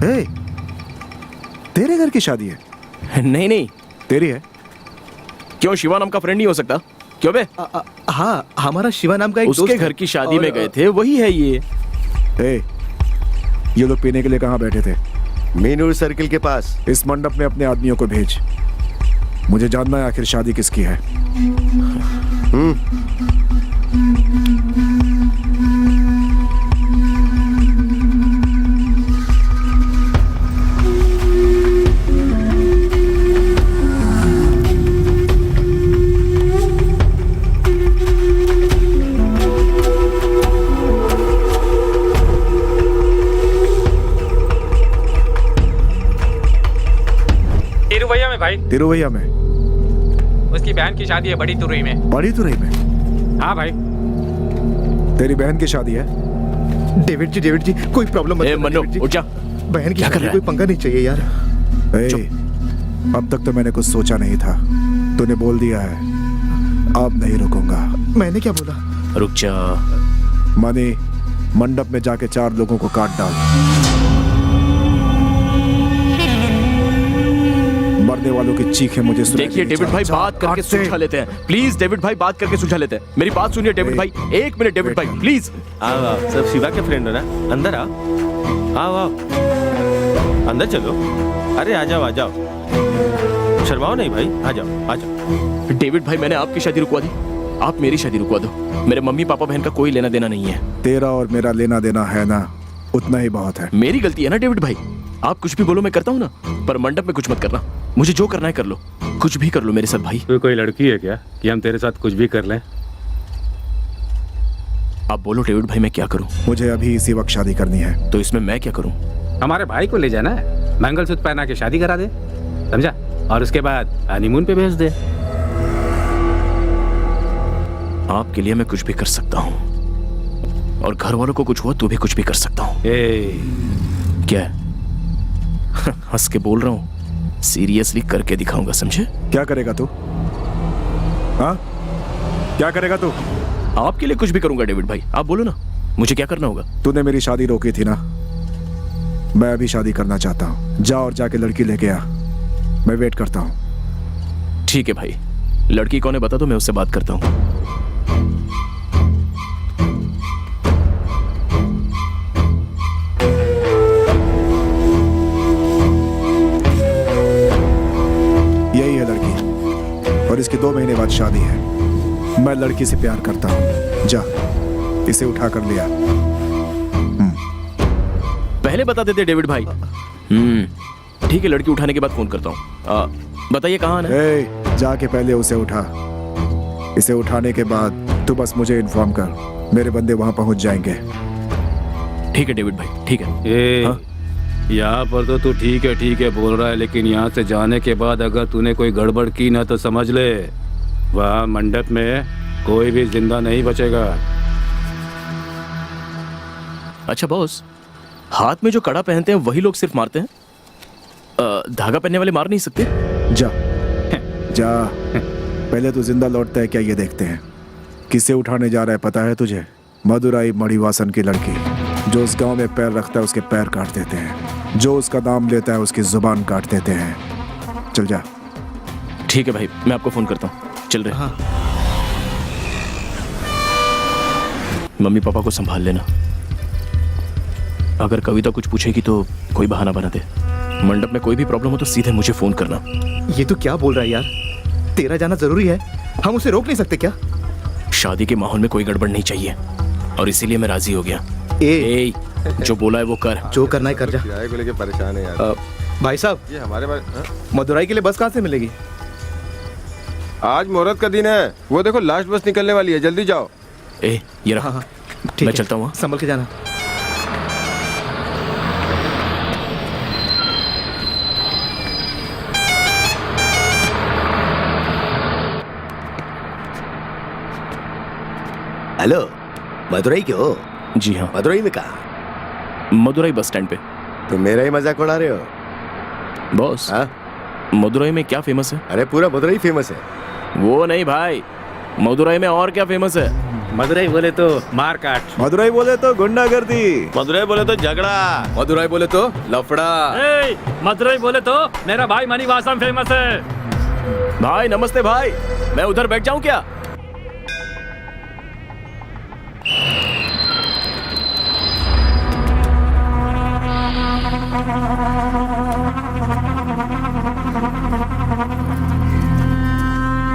ए, तेरे घर की शादी है? नहीं नहीं, तेरी है। क्यों, शिवा नाम का फ्रेंड नहीं हो सकता? क्यों बे? हाँ, हमारा शिवा नाम का एक उसके दोस्त घर है। की शादी और, में गए थे, वही है ये। ए, ये लोग पीने के लिए कहाँ बैठे थे? मीनूर सर्किल के पास। इस मंडप में अपने आदमियों को भेज। मुझे जानना है आखिर शादी किसकी है। तिरुवैया में भाई। तिरुवैया में? उसकी बहन की शादी है बड़ी तुरई में। बड़ी तुरई में? हाँ भाई। तेरी बहन की शादी है? डेविड जी कोई प्रॉब्लम मत ए करना, मन्नो, डेविड जी। उठ जा। बहन की क्या कर शादी रहा कोई है? पंगा नहीं चाहिए यार। ए, अब तक तो मैंने कुछ सोचा नहीं था, तूने बोल दिया है, अब नहीं रुकूंगा। मैंने क्या बोला? रुक जा। मनी, मंडप में जाके 4 लोगों को काट डाल। मरने वालों की चीखें मुझे सुनाई देखिए देनी डेविड भाई, चाहिए। बात करके काट दे। सुलझा लेते हैं प्लीज। डेविड भाई, बात करके सुलझा लेते हैं। मेरी बात सुनिए डेविड भाई, 1 मिनट डेविड भाई प्लीज। आओ आओ, सब शिवा के फ्रेंड हो ना, अंदर आओ। आओ आओ, अंदर चलो। अरे आ जाओ आ जाओ, शर्माओ नहीं भाई, आ जाओ आ जाओ। डेविड भाई, मैंने आपकी शादी रुकवा दी, आप मेरी शादी रुकवा दो। मेरे मम्मी पापा बहन का कोई लेना देना नहीं है। तेरा और मेरा लेना देना है ना, उतना ही बहुत है। मेरी गलती है ना डेविड भाई, आप कुछ भी बोलो मैं करता हूँ ना, पर मंडप में कुछ मत करना। मुझे जो करना है कर लो, कुछ भी कर लो मेरे साथ भाई। तू कोई लड़की है क्या कि हम तेरे साथ कुछ भी कर लें? आप बोलो डेविड भाई, मैं क्या करूं? मुझे अभी इसी वक्त शादी करनी है। तो इसमें मैं क्या करूं? हमारे भाई को ले जाना है, मंगलसूत्र पहना के शादी करा दे, समझा? और उसके बाद हनीमून पे भेज दे। आपके लिए मैं कुछ भी कर सकता हूं, और घर वालों को कुछ हुआ तो भी कुछ भी कर सकता हूं। क्या हंस के बोल रहा हूं, सीरियसली करके दिखाऊंगा, समझे? क्या करेगा तू? हाँ, क्या करेगा तू? आपके लिए कुछ भी करूंगा डेविड भाई, आप बोलो ना, मुझे क्या करना होगा? तूने मेरी शादी रोकी थी ना, मैं अभी शादी करना चाहता हूँ। जा और जाके लड़की लेके आ, मैं वेट करता हूँ। ठीक है भाई, लड़की कौन है बता दो, मैं उससे बात करता हूँ। यही है लड़की, और इसकी 2 महीने बाद शादी है। मैं लड़की से प्यार करता हूँ। जा, इसे उठा कर लिया। पहले बता देते डेविड भाई। ठीक है, लड़की उठाने के बाद फोन करता हूँ। बताइए कहाँ आना है? ए, जाके पहले उसे उठा। इसे उठाने के बाद तू बस मुझे इन्फॉर्म कर, मेरे बंदे वहां पहुंच जाएंगे। ठीक है डेविड भाई, ठीक है। ए, यहाँ पर तो तू ठीक है बोल रहा है, लेकिन यहाँ से जाने के बाद अगर तूने कोई गड़बड़ की ना तो समझ ले, वहाँ मंडप में कोई भी जिंदा नहीं बचेगा। अच्छा बॉस, हाथ में जो कड़ा पहनते हैं वही लोग सिर्फ मारते हैं, धागा पहनने वाले मार नहीं सकते? जा जा, पहले तो जिंदा लौटता है क्या ये देखते हैं। किसे उठाने जा रहा है पता है तुझे? मदुराई मणिवासन की लड़की। जो उस गांव में पैर रखता है उसके पैर काट देते हैं, जो उसका नाम लेता है उसकी जुबान काट देते हैं। चल जा। ठीक है भाई, मैं आपको फोन करता हूँ, चल रहे। हाँ। मम्मी पापा को संभाल लेना। अगर कविता कुछ पूछेगी तो कोई बहाना बना दे। मंडप में कोई भी प्रॉब्लम हो तो सीधे मुझे फोन करना। ये तू क्या बोल रहा है यार? तेरा जाना जरूरी है, हम उसे रोक नहीं सकते क्या? शादी के माहौल में कोई गड़बड़ नहीं चाहिए और इसीलिए मैं राजी हो गया। ए, जो बोला है वो कर। जो करना है कर जा। किराए को लेके परेशान है यार। भाई साहब, ये हमारे पास मदुराई के लिए बस कहाँ से मिलेगी? आज मुहूर्त का दिन है, वो देखो लास्ट बस निकलने वाली है, जल्दी जाओ। ए, ये रहा। हाँ, मैं चलता हूँ। संभल के जाना। हेलो, मदुरई के हो? जी हाँ। मदुरई में कहा? मदुरई बस स्टैंड पे। तुम मेरा ही मजाक उड़ा रहे हो? बॉस, हाँ? मदुरई में क्या फेमस है? अरे पूरा मदुरई फेमस है। वो नहीं भाई, मदुरई में और क्या फेमस है? मदुरई बोले तो मारकाट, मदुरई बोले तो गुंडागर्दी, मदुरई बोले तो झगड़ा, मदुराई बोले तो लफड़ा। मदुरई बोले तो मेरा भाई मणिवासम फेमस है। भाई नमस्ते भाई, मैं उधर बैठ जाऊं क्या?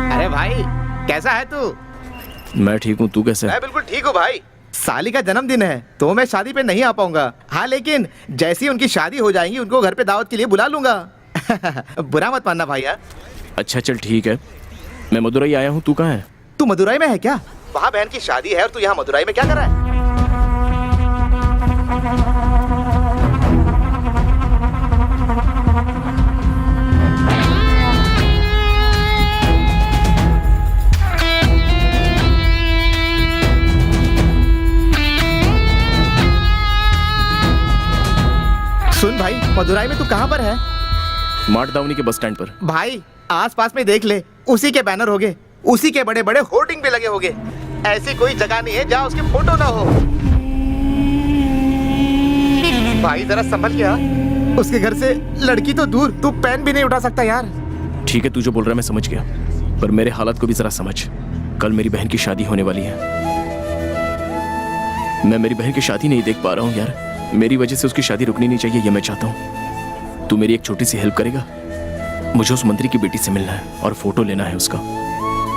अरे भाई, कैसा है तू? मैं ठीक हूँ, तू कैसा है? मैं बिल्कुल ठीक हूँ भाई। साली का जन्मदिन है तो मैं शादी पे नहीं आ पाऊंगा। हाँ, लेकिन जैसी ही उनकी शादी हो जाएगी उनको घर पे दावत के लिए बुला लूंगा। बुरा मत मानना भाई यार। अच्छा चल ठीक है, मैं मदुरई आया हूँ, तू कहाँ है? तू मदुराई में है क्या? वहाँ बहन की शादी है और तू यहाँ मदुराई में क्या कर रहा है? सुन भाई, मदुराई में तू कहाँ पर है? मार्ट दावनी के बस स्टैंड पर। भाई आसपास में देख ले, उसी के बैनर होंगे, उसी के बड़े बड़े होर्डिंग भी लगे होंगे। ऐसी कोई जगह नहीं है जहाँ उसकी फोटो ना हो। भाई जरा संभल के आ। उसके घर से लड़की तो दूर, तू पेन भी नहीं उठा सकता यार। ठीक है, तू जो बोल रहा है मैं समझ गया, पर मेरे हालात को भी जरा समझ। कल मेरी बहन की शादी होने वाली है, मैं मेरी बहन की शादी नहीं देख पा रहा हूँ यार। मेरी वजह से उसकी शादी रुकनी नहीं चाहिए, ये मैं चाहता हूँ। तू मेरी एक छोटी सी हेल्प करेगा? मुझे उस मंत्री की बेटी से मिलना है और फोटो लेना है उसका,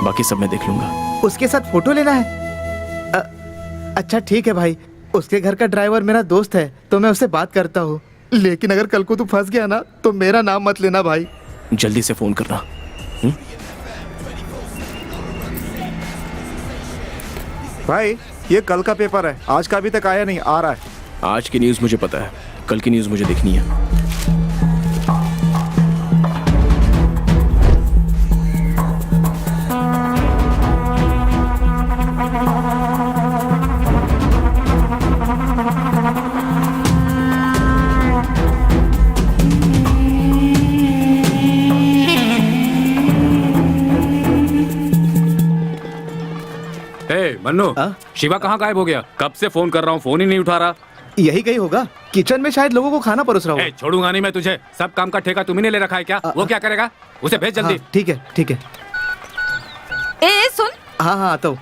बाकी सब मैं देख लूंगा। उसके साथ फोटो लेना है? अच्छा ठीक है भाई, उसके घर का ड्राइवर मेरा दोस्त है तो मैं उससे बात करता हूँ। लेकिन अगर कल को तू फंस गया ना तो मेरा नाम मत लेना भाई। जल्दी से फोन करना। भाई ये कल का पेपर है, आज का अभी तक आया नहीं, आ रहा है। आज की न्यूज़ मुझे पता है, कल की न्यूज़ मुझे देखनी है। मन्नू, शिवा कहाँ गायब हो गया? कब से फोन कर रहा हूँ, फोन ही नहीं उठा रहा। यही कहीं होगा, किचन में शायद लोगों को खाना परोस रहा होगा। छोड़ूंगा नहीं मैं तुझे, सब काम का ठेका तुम्ही ने ले रखा है क्या? वो क्या करेगा? उसे भेज जल्दी। ठीक है ठीक है। ए सुन। हाँ हाँ आता हूँ।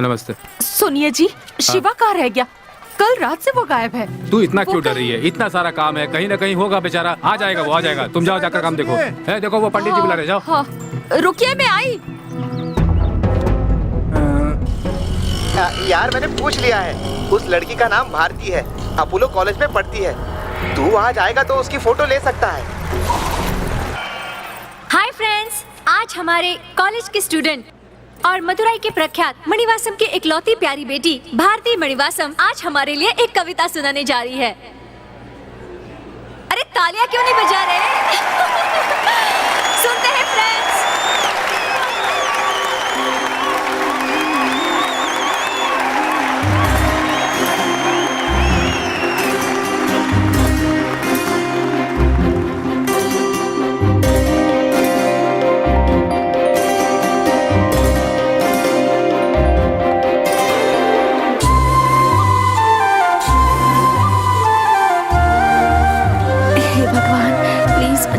नमस्ते। सुनिए जी, शिवा कहाँ रह गया? कल रात से वो गायब है। तू इतना क्यों डर रही है? इतना सारा काम है, कहीं ना कहीं होगा बेचारा। आ जाएगा, वो आ जाएगा। तुम जाओ, जाकर काम देखो। है देखो वो पंडित जी बुला रहे, जाओ। हाँ, रुकिए मैं आई। यार मैंने पूछ लिया है, उस लड़की का नाम भारती है, अपोलो कॉलेज में पढ़ती है। तू वहाँ जाएगा तो उसकी फोटो ले सकता है। हाय फ्रेंड्स, आज हमारे कॉलेज के स्टूडेंट और मदुराई के प्रख्यात मणिवासम की इकलौती प्यारी बेटी भारती मणिवासम आज हमारे लिए एक कविता सुनाने जा रही है। अरे तालियां क्यों नहीं बजा रहे? सुनते हैं फ्रेंड्स।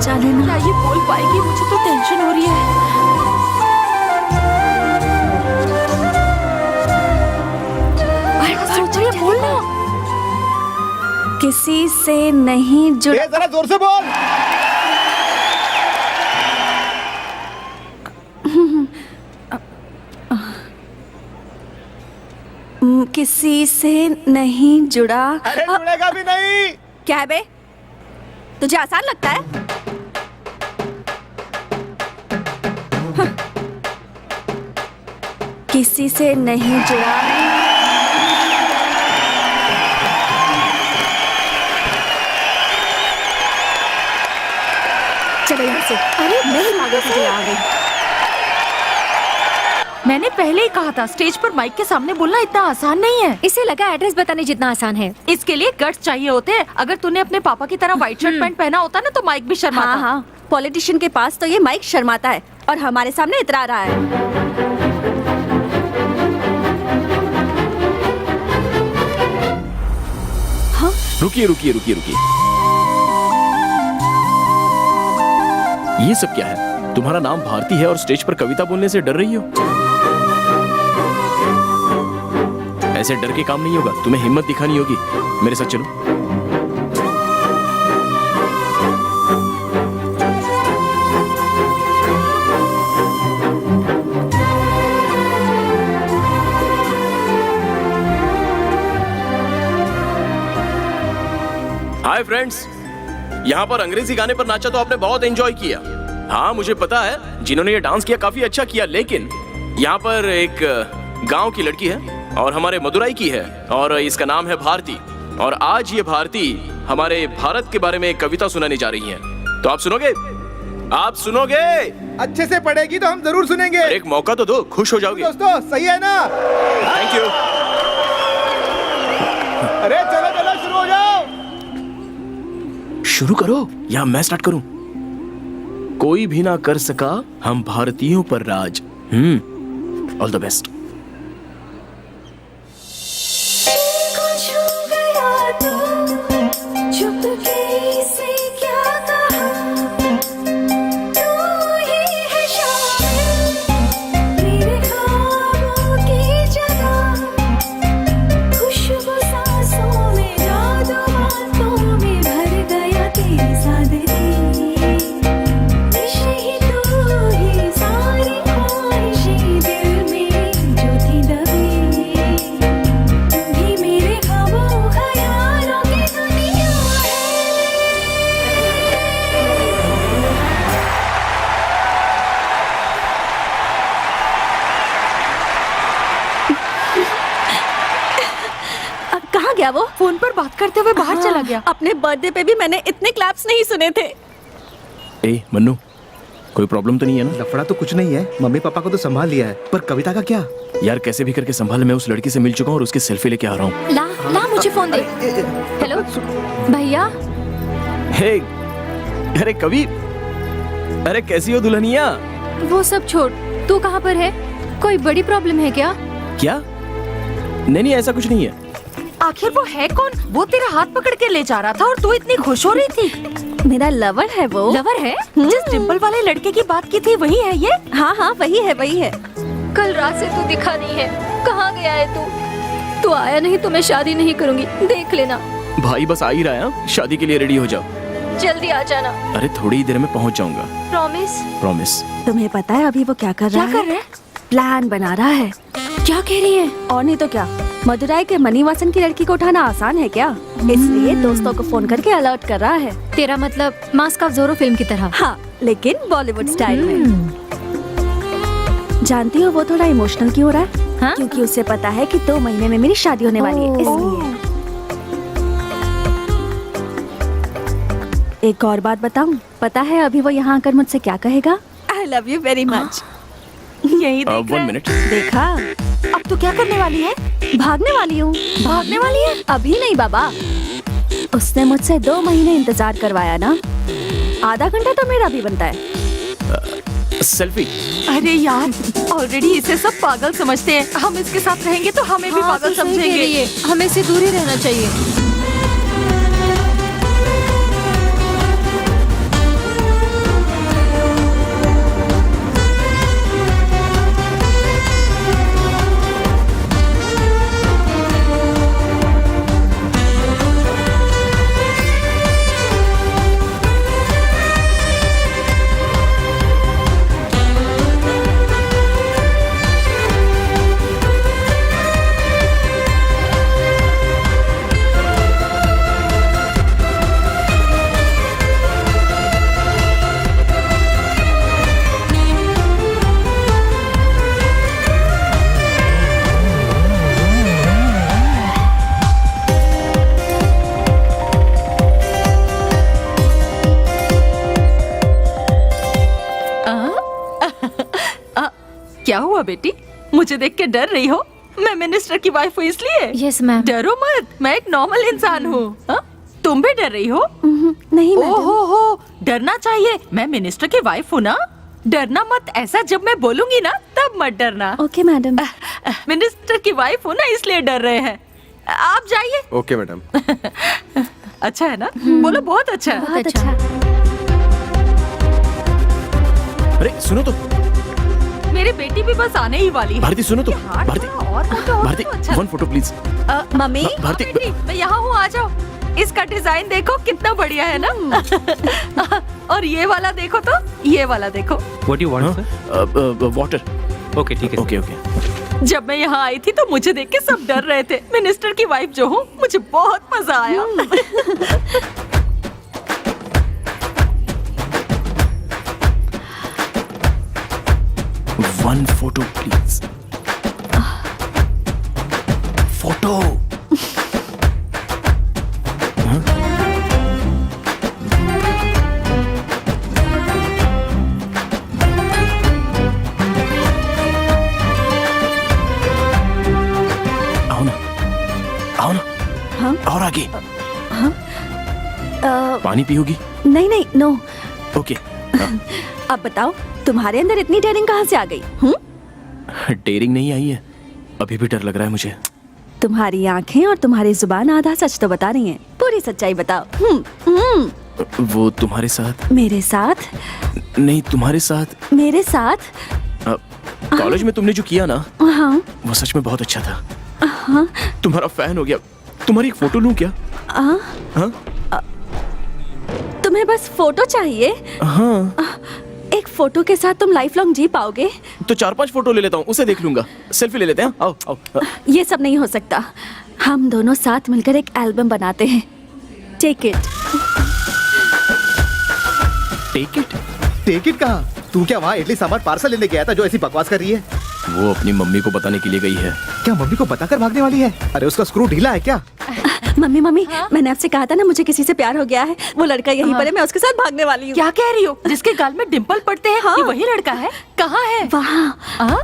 क्या ये बोल पाएगी? मुझे तो टेंशन हो रही किसी से नहीं जुड़ा। जरा जोर से बोल। किसी से नहीं जुड़ा। अरे जुड़ेगा भी नहीं। क्या है बे? तुझे आसान लगता है? किसी से नहीं जुड़ा। चलो यहाँ से। अरे नहीं भागो, तुझे आ गई। मैंने पहले ही कहा था स्टेज पर माइक के सामने बोलना इतना आसान नहीं है। इसे लगा एड्रेस बताने जितना आसान है। इसके लिए गट्स चाहिए होते हैं। अगर तूने अपने पापा की तरह व्हाइट शर्ट पैंट पहना होता ना तो माइक भी शर्माता। हाँ हाँ, पॉलिटिशियन के पास तो ये माइक शर्माता है और हमारे सामने इतरा रहा है। रुकिए रुकिए रुकिए रुकिए, ये सब क्या है? तुम्हारा नाम भारती है और स्टेज पर कविता बोलने से डर रही हो? ऐसे डर के काम नहीं होगा, तुम्हें हिम्मत दिखानी होगी। मेरे साथ चलो। हाय फ्रेंड्स, यहाँ पर अंग्रेजी गाने पर नाचा तो आपने बहुत एंजॉय किया। हाँ मुझे पता है जिन्होंने ये डांस किया काफी अच्छा किया, लेकिन यहाँ पर एक गांव की लड़की है और हमारे मदुराई की है और इसका नाम है भारती। और आज ये भारती हमारे भारत के बारे में एक कविता सुनाने जा रही है। तो आप सुनोगे? आप सुनोगे? अच्छे से पढ़ेगी तो हम जरूर सुनेंगे। एक मौका तो दो, खुश हो जाओगे। दोस्तों सही है ना? Thank you. अरे चलो चलो शुरू हो जाओ। शुरू करो या मैं स्टार्ट करूं? कोई भी ना कर सका हम भारतीयों पर राज। All the best. वो फोन पर बात करते हुए बाहर चला गया। अपने बर्थडे पे भी मैंने इतने क्लैप्स नहीं सुने थे। ए मन्नू, कोई प्रॉब्लम तो नहीं है ना? लफड़ा तो कुछ नहीं है, मम्मी पापा को तो संभाल लिया है, पर कविता का क्या? यार कैसे भी करके संभाल, मैं उस लड़की से मिल चुका हूँ और उसकी सेल्फी लेके आ रहा हूँ। ला ला मुझे फोन दे। हेलो भैया। हे अरे कवि, अरे कैसी हो दुल्हनिया? वो सब छोड़, तू कहाँ पर है? कोई बड़ी प्रॉब्लम है क्या? क्या? नहीं ऐसा कुछ नहीं है। आखिर वो है कौन? वो तेरा हाथ पकड़ के ले जा रहा था और तू इतनी खुश हो रही थी। मेरा लवर है वो। लवर है? जिस डिम्पल वाले लड़के की बात की थी वही है ये? हाँ हाँ वही है वही है। कल रात से तू दिखा नहीं है, कहाँ गया है तू? तू आया नहीं तो मैं शादी नहीं करूँगी, देख लेना। भाई बस आ ही रहा है, शादी के लिए रेडी हो जाओ। जल्दी आ जाना। अरे थोड़ी ही देर में पहुँच जाऊंगा। प्रॉमिस? प्रॉमिस। तुम्हें पता है अभी वो क्या कर रहा है? क्या कर रहा है? प्लान बना रहा है। क्या कह रही है? और नहीं तो क्या, मदुराई के मनीवासन की लड़की को उठाना आसान है क्या? इसलिए दोस्तों को फोन करके अलर्ट कर रहा है। तेरा मतलब मास्क ऑफ ज़ोरो फिल्म की तरह? हाँ, लेकिन बॉलीवुड स्टाइल में। जानती हो वो थोड़ा इमोशनल क्यों हो रहा है? हाँ? क्योंकि उसे पता है कि 2 महीने में मेरी शादी होने वाली है, इसलिए। एक और बात बताऊं? पता है अभी वो यहाँ आकर मुझसे क्या कहेगा? I love you very much। यही देख रहा है। 1 मिनट। देखा? अब तू क्या करने वाली है? भागने वाली हूँ। भागने वाली है? अभी नहीं बाबा, उसने मुझसे 2 महीने इंतजार करवाया ना, आधा घंटा तो मेरा भी बनता है। सेल्फी। अरे यार, ऑलरेडी इसे सब पागल समझते हैं। हम इसके साथ रहेंगे तो हमें भी पागल समझेंगे। हमें इससे दूर ही रहना चाहिए। क्या हुआ बेटी, मुझे देख के डर रही हो? मैं मिनिस्टर की वाइफ हूँ इसलिए? Yes ma'am. डरो मत, मैं एक नॉर्मल इंसान हूँ। तुम भी डर रही हो? नहीं मैडम। ओहो, डरना चाहिए, मैं मिनिस्टर की वाइफ हूँ ना। डरना मत, ऐसा जब मैं बोलूंगी ना तब मत डरना। Okay madam. मिनिस्टर की वाइफ हूँ ना इसलिए डर रहे हैं। आप जाइए। Okay madam. अच्छा है ना? बोलो बहुत अच्छा है। बहुत अच्छा। अरे सुनो तो, मेरी बेटी भी बस आने ही वाली है। भारती सुनो तो, हाथ भारती, थोड़ा और फोटो हो भारती, तो अच्छा। One photo please. Mummy. Bharti, बेटी, मैं यहाँ हूँ, आ जाओ। इसका डिजाइन देखो कितना बढ़िया है ना। और ये वाला देखो तो, ये वाला देखो। What you want sir? Water. Okay ठीक है। Okay okay. जब मैं यहाँ आई थी तो मुझे देख के सब डर रहे थे। मिनिस्टर की वाइफ जो हूँ, मुझे बहुत मजा आया। One photo please. फोटो। आओ ना, आओ ना। हाँ? और आगे। हाँ? पानी पियोगी? नहीं नहीं, नो। ओके। अब बताओ, तुम्हारे अंदर इतनी डेयरिंग कहाँ से आ गई? डेयरिंग नहीं आई है, अभी भी डर लग रहा है मुझे। तुम्हारी आंखें और तुम्हारी जुबान आधा सच तो बता रही हैं। पूरी सच्चाई बताओ। वो तुम्हारे साथ? मेरे साथ? नहीं, तुम्हारे साथ। मेरे साथ? कॉलेज में तुमने जो किया ना, हाँ। वो सच में बहुत अच्छा था। हाँ। तुम्हारा फैन हो गया। तुम्हारी एक फोटो लूं क्या? हाँ? तुम्हें बस फोटो चाहिए? हाँ। एक फोटो के साथ तुम लाइफ लॉन्ग जी पाओगे? तो 4-5 फोटो ले लेता हूँ, उसे देख लूंगा। सेल्फी ले लेते हैं। आओ आओ। ये सब नहीं हो सकता। हम दोनों साथ मिलकर एक एल्बम बनाते हैं। Take it. Take it? Take it कहाँ? तू क्या वहाँ इडली सांभर पार्सल लेने गया था जो ऐसी बकवास कर रही है? वो अपनी मम्मी को बताने के लिए गई है। क्या मम्मी को बताकर भागने वाली है? अरे उसका स्क्रू ढीला है क्या? मम्मी मम्मी, मैंने आपसे कहा था ना मुझे किसी से प्यार हो गया है। वो लड़का यहीं पर है, मैं उसके साथ भागने वाली हूँ। क्या कह रही हो? जिसके गाल में डिंपल पड़ते हैं, हाँ। ये वही लड़का है? कहाँ है? वहाँ।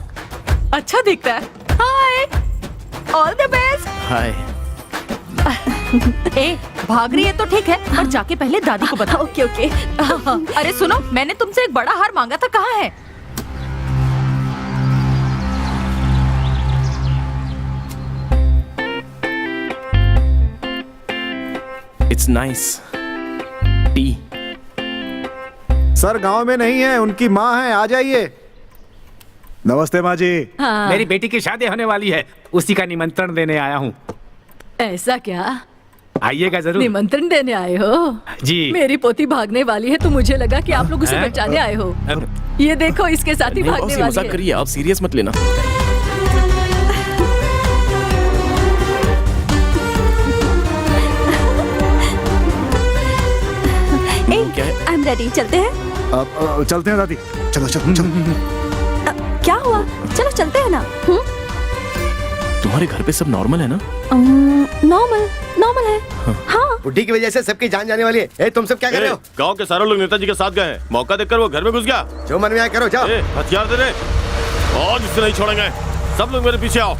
अच्छा दिखता है। हाय, ऑल द बेस्ट। हाय। ए, भाग रही है तो ठीक है, पर जाके पहले दादी को बता। Okay okay. अरे सुनो, मैंने तुमसे एक बड़ा हार मांगा था, कहाँ है? It's nice T. सर गांव में नहीं है, उनकी माँ है, आ जाइए। नमस्ते माँ जी। हाँ। मेरी बेटी की शादी होने वाली है, उसी का निमंत्रण देने आया हूँ। ऐसा क्या? आइएगा जरूर। निमंत्रण देने आए हो? जी। मेरी पोती भागने वाली है तो मुझे लगा कि आप लोग उसे बचाने आए हो। ये देखो, इसके साथ ही भागने वाली मजाक है। करिए, आप सीरियस मत लेना। I am ready. चलते हैं? अब चलते हैं दादी। चलो चलो चलो। क्या हुआ? चलो चलते हैं ना। तुम्हारे घर पे सब नॉर्मल है ना? नॉर्मल नॉर्मल है। हाँ। बुढ़ी की वजह से सबकी जान जाने वाली है। ए, तुम सब क्या कर रहे हो? गांव के सारे लोग नेताजी के साथ गए हैं। मौका देखकर वो घर में घुस गया। जो मन में आया करो, जाओ। हथियार दे दे, और जिससे नहीं छोड़ेंगे। सब लोग मेरे पीछे आओ।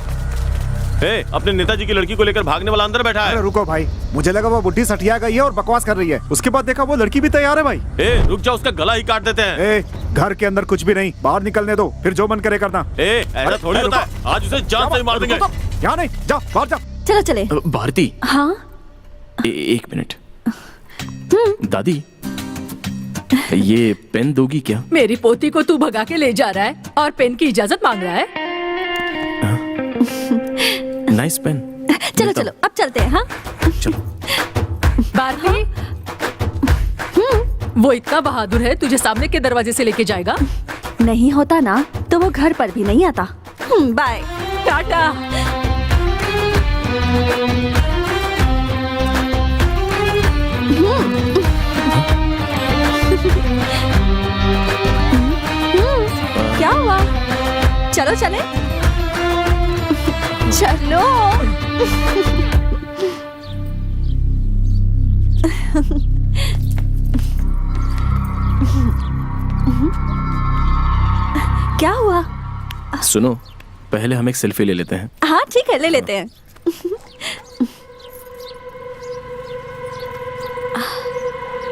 अपने नेताजी की लड़की को लेकर भागने वाला अंदर बैठा है। अरे रुको भाई, मुझे लगा वो बुढ़ी सठिया गई है और बकवास कर रही है। उसके बाद देखा वो लड़की भी तैयार है भाई। रुक जाओ, उसका गला ही काट देते हैं। घर के अंदर कुछ भी नहीं, बाहर निकलने दो, फिर जो मन करे करना। ऐसा थोड़ी होता है, आज उसे जान से मार देंगे। यहाँ नहीं, जाओ बाहर जाओ। चलो चले। भारती। हाँ। एक मिनट। दादी, ये पेन दोगी क्या? मेरी पोती को तू भगा के ले जा रहा है और पेन की इजाजत मांग रहा है? Nice pen. चलो चलो, अब चलते हैं। हाँ चलो। भारती, वो इतना बहादुर है, तुझे सामने के दरवाजे से लेके जाएगा? नहीं होता ना तो वो घर पर भी नहीं आता। बाय। टाटा। क्या हुआ? चलो चले। चलो। क्या हुआ? सुनो, पहले हम एक सेल्फी ले लेते हैं। हाँ ठीक है, ले लेते हैं।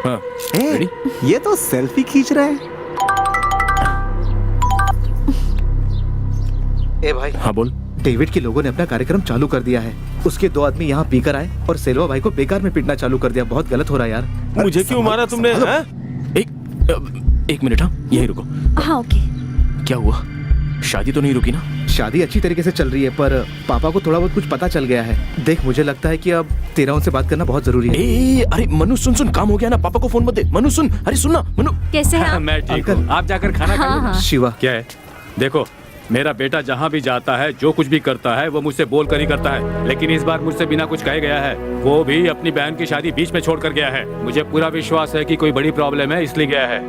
हाँ, ए, ये तो सेल्फी खींच रहा है। ए भाई। हाँ बोल। डेविड के लोगों ने अपना कार्यक्रम चालू कर दिया है। उसके 2 आदमी यहाँ पीकर आए और सेल्वा भाई को बेकार में पीटना चालू कर दिया। बहुत गलत हो रहा है यार। मुझे क्यों मारा तुमने? एक मिनट, हाँ यहीं रुको। हाँ ओके। क्या हुआ? शादी तो नहीं रुकी ना? शादी अच्छी तरीके से चल रही है, पर पापा को थोड़ा बहुत कुछ पता चल गया है। देख, मुझे लगता है कि अब तेरा उनसे बात करना बहुत जरूरी है। अरे मनु सुन, काम हो गया ना, पापा को फोन मत दे। मनु सुन, अरे सुन ना मनु। कैसे हैं आप? मैं ठीक हूँ, आप जाकर खाना खा लो। शिवा, क्या है? देखो, मेरा बेटा जहाँ भी जाता है, जो कुछ भी करता है, वो मुझसे बोल कर ही करता है। लेकिन इस बार मुझसे बिना कुछ कहे गया है। वो भी अपनी बहन की शादी बीच में छोड़ कर गया है। मुझे पूरा विश्वास है कि कोई बड़ी प्रॉब्लम है, इसलिए गया है।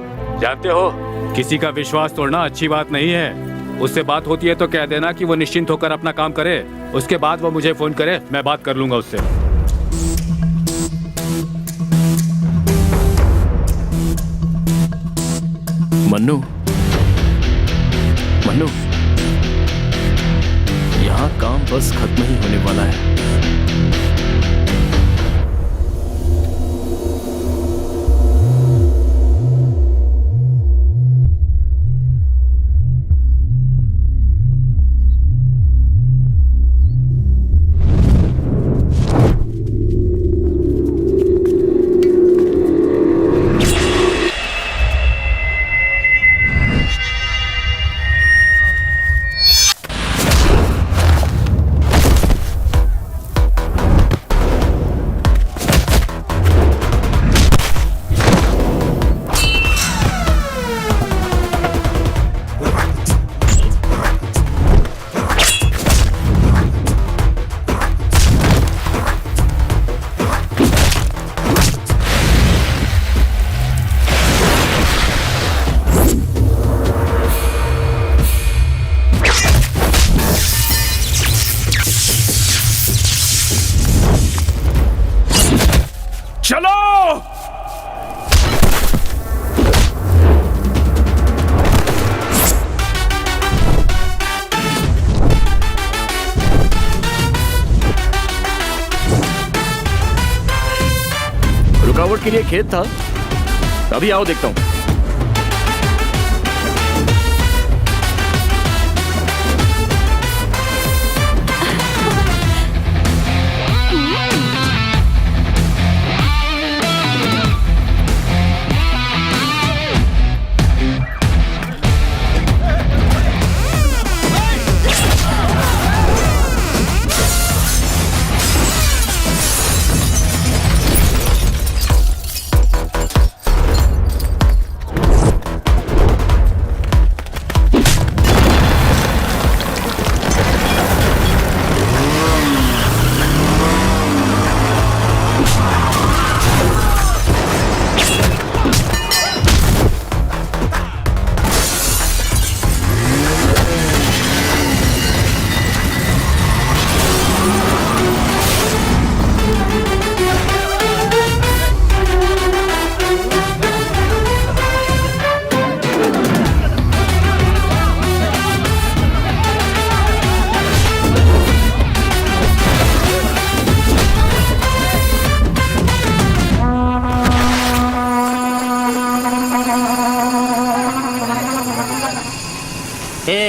जानते हो, किसी का विश्वास तोड़ना अच्छी बात नहीं है। उससे बात होती है तो कह देना कि वो निश्चिंत होकर अपना काम करे। उसके बाद वो मुझे फोन करे, मैं बात कर लूंगा उससे। मन्नू, यहाँ काम बस खत्म ही होने वाला है। रुकावट के लिए खेत था, अभी आओ देखता हूं।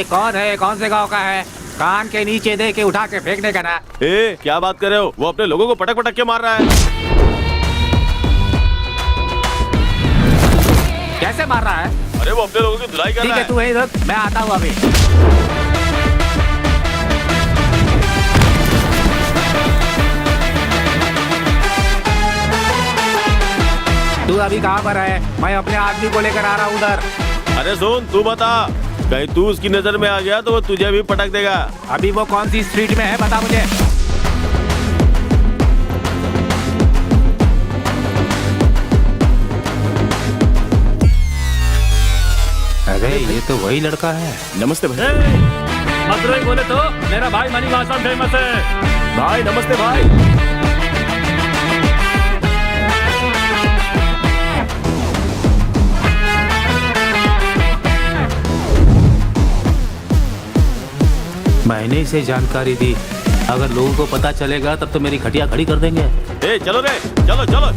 कौन है? कौन से गांव का है? कान के नीचे दे के उठा के फेंकने का ना। ए, क्या बात कर रहे हो? वो अपने लोगों को पटक पटक के मार रहा है। कैसे मार रहा है? अरे वो अपने लोगों की धुलाई कर रहा है। ठीक है, तू यहीं रुक, मैं आता हूँ अभी। तू अभी कहाँ पर है? मैं अपने आदमी को लेकर आ रहा हूँ उधर। अरे सुन, तू बता, कहीं तू उसकी नजर में आ गया तो वो तुझे भी पटक देगा। अभी वो कौन सी स्ट्रीट में है, बता मुझे। अरे ये तो वही लड़का है। नमस्ते भाई। मदुरई बोले तो मेरा भाई मणिवासन फेमस है। भाई नमस्ते भाई। मैंने इसे जानकारी दी, अगर लोगों को पता चलेगा तब तो मेरी खटिया खड़ी कर देंगे। ए चलो रे, चलो चलो।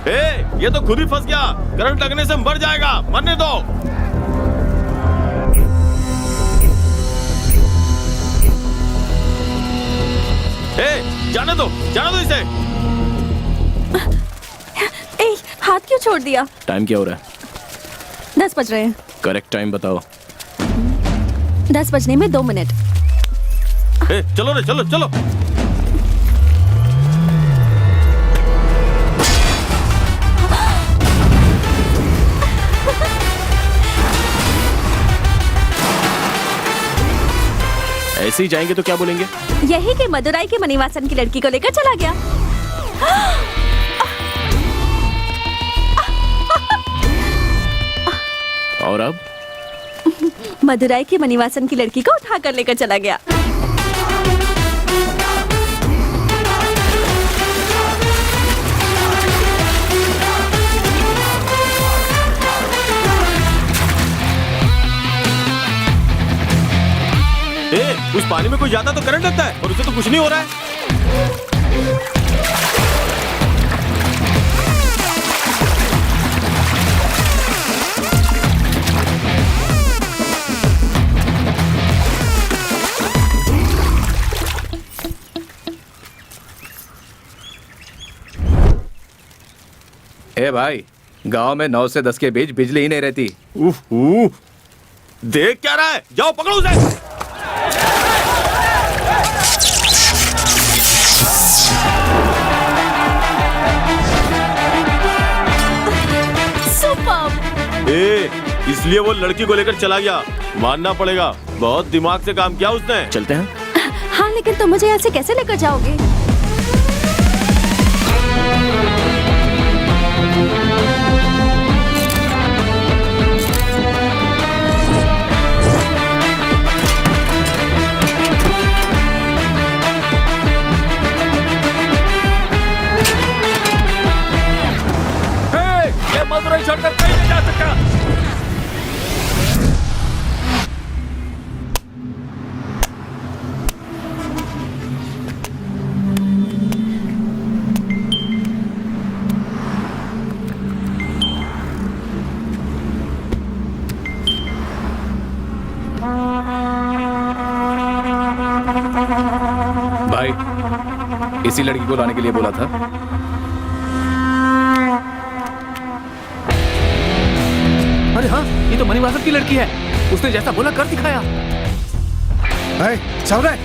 ए ये तो खुद ही फंस गया, करंट लगने से मर जाएगा, मरने दो। जाने दो इसे। ए, हाथ क्यों छोड़ दिया? टाइम क्या हो रहा है? 10 बज रहे हैं। करेक्ट टाइम बताओ। 10 बजने में 2 मिनट। चलो रे, चलो चलो। ऐसे ही जाएंगे तो क्या बोलेंगे? यही कि मदुराई के मणिवासन की लड़की को लेकर चला गया। और अब? मदुराई के मणिवासन की लड़की को उठा कर लेकर चला गया। उस पानी में कोई जाता तो करंट लगता है और उसे तो कुछ नहीं हो रहा है। ए भाई, गांव में 9 से 10 के बीच बिजली ही नहीं रहती। देख क्या रहा है, जाओ पकड़ो उसे। इसलिए वो लड़की को लेकर चला गया, मानना पड़ेगा, बहुत दिमाग से काम किया उसने। चलते हैं। हाँ, लेकिन तुम मुझे यहाँ से कैसे लेकर जाओगे? ये मदुराई छोड़कर कहीं नहीं जा सकता। भाई, इसी लड़की को लाने के लिए बोला था। अरे हाँ, ये तो मणिवासन की लड़की है, उसने जैसा बोला कर दिखाया। चल रहे।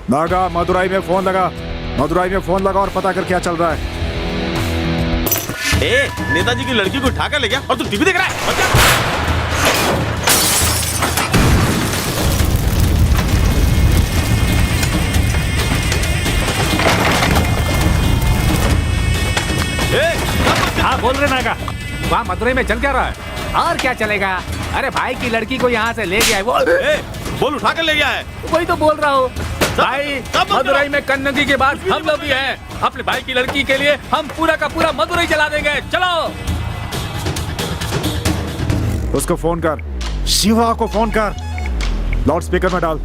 नागा, मदुराई में फोन लगा, और पता कर क्या चल रहा है। नेताजी की लड़की को उठाकर ले गया और तू टीवी देख रहा है। हाँ बोल रहे नागा, वहाँ मदुराई में चल क्या रहा है? और क्या चलेगा? अरे भाई की लड़की को यहाँ से ले गया है वो। बोल उठा कर ले गया है। वही तो बोल रहा हूँ भाई, मदुराई में कन्नगी के बाद हम लोग भी हैं। अपने भाई की लड़की के लिए हम पूरा का पूरा मदुराई जला देंगे। चलो उसको फोन कर, शिवा को फोन कर, लाउड स्पीकर में डाल।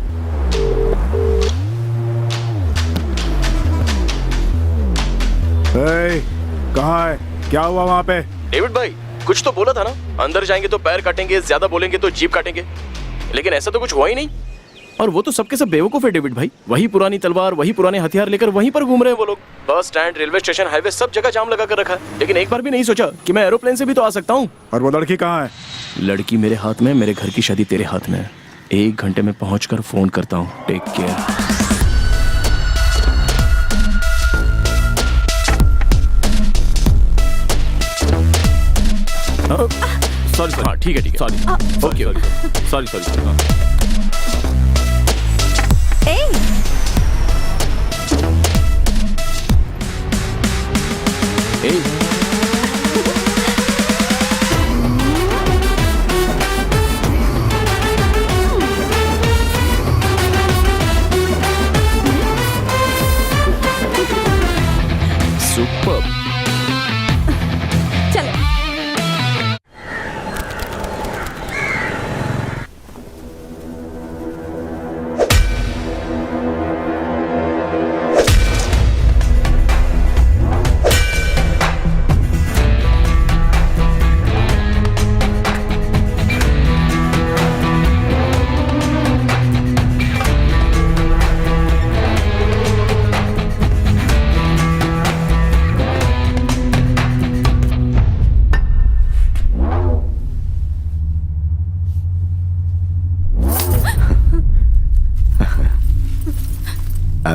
कहाँ है? क्या हुआ वहाँ पे? डेविड भाई, कुछ तो बोला था ना, अंदर जाएंगे तो पैर काटेंगे, ज्यादा बोलेंगे तो जीभ काटेंगे, लेकिन ऐसा तो कुछ हुआ ही नहीं। और वो तो सबके सब बेवकूफ है डेविड भाई, वही पुरानी तलवार, वही पुराने हथियार लेकर वहीं पर घूम रहे हैं वो लोग। Bus stand, railway station, highway, सब जगह जाम लगा कर रखा है, लेकिन एक बार भी नहीं सोचा कि मैं एरोप्लेन से भी तो आ सकता हूँ। और वो लड़की कहाँ है? लड़की मेरे हाथ में, मेरे घर की शादी तेरे हाथ में। 1 घंटे में पहुंचकर फोन करता हूँ। Take care. सॉरी, हाँ ठीक है, सॉरी, ओके ओके, सॉरी।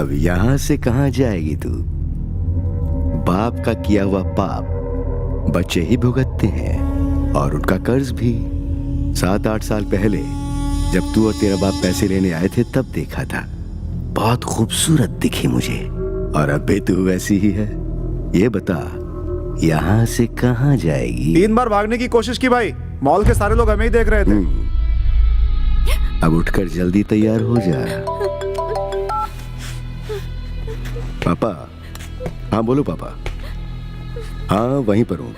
अब यहां से कहां जाएगी तू? बाप का किया हुआ पाप बच्चे ही भुगतते हैं, और उनका कर्ज भी। 7-8 साल पहले जब तू और तेरा बाप पैसे लेने आए थे तब देखा था। बहुत खूबसूरत दिखी मुझे, और अब भी तू वैसी ही है। ये बता यहाँ से कहाँ जाएगी? 3 बार भागने की कोशिश की भाई, मॉल के सारे लोग हमें ही देख रहे थे। अब उठकर जल्दी तैयार हो जा। पापा। हाँ बोलो पापा। हाँ वहीं पर हूँ।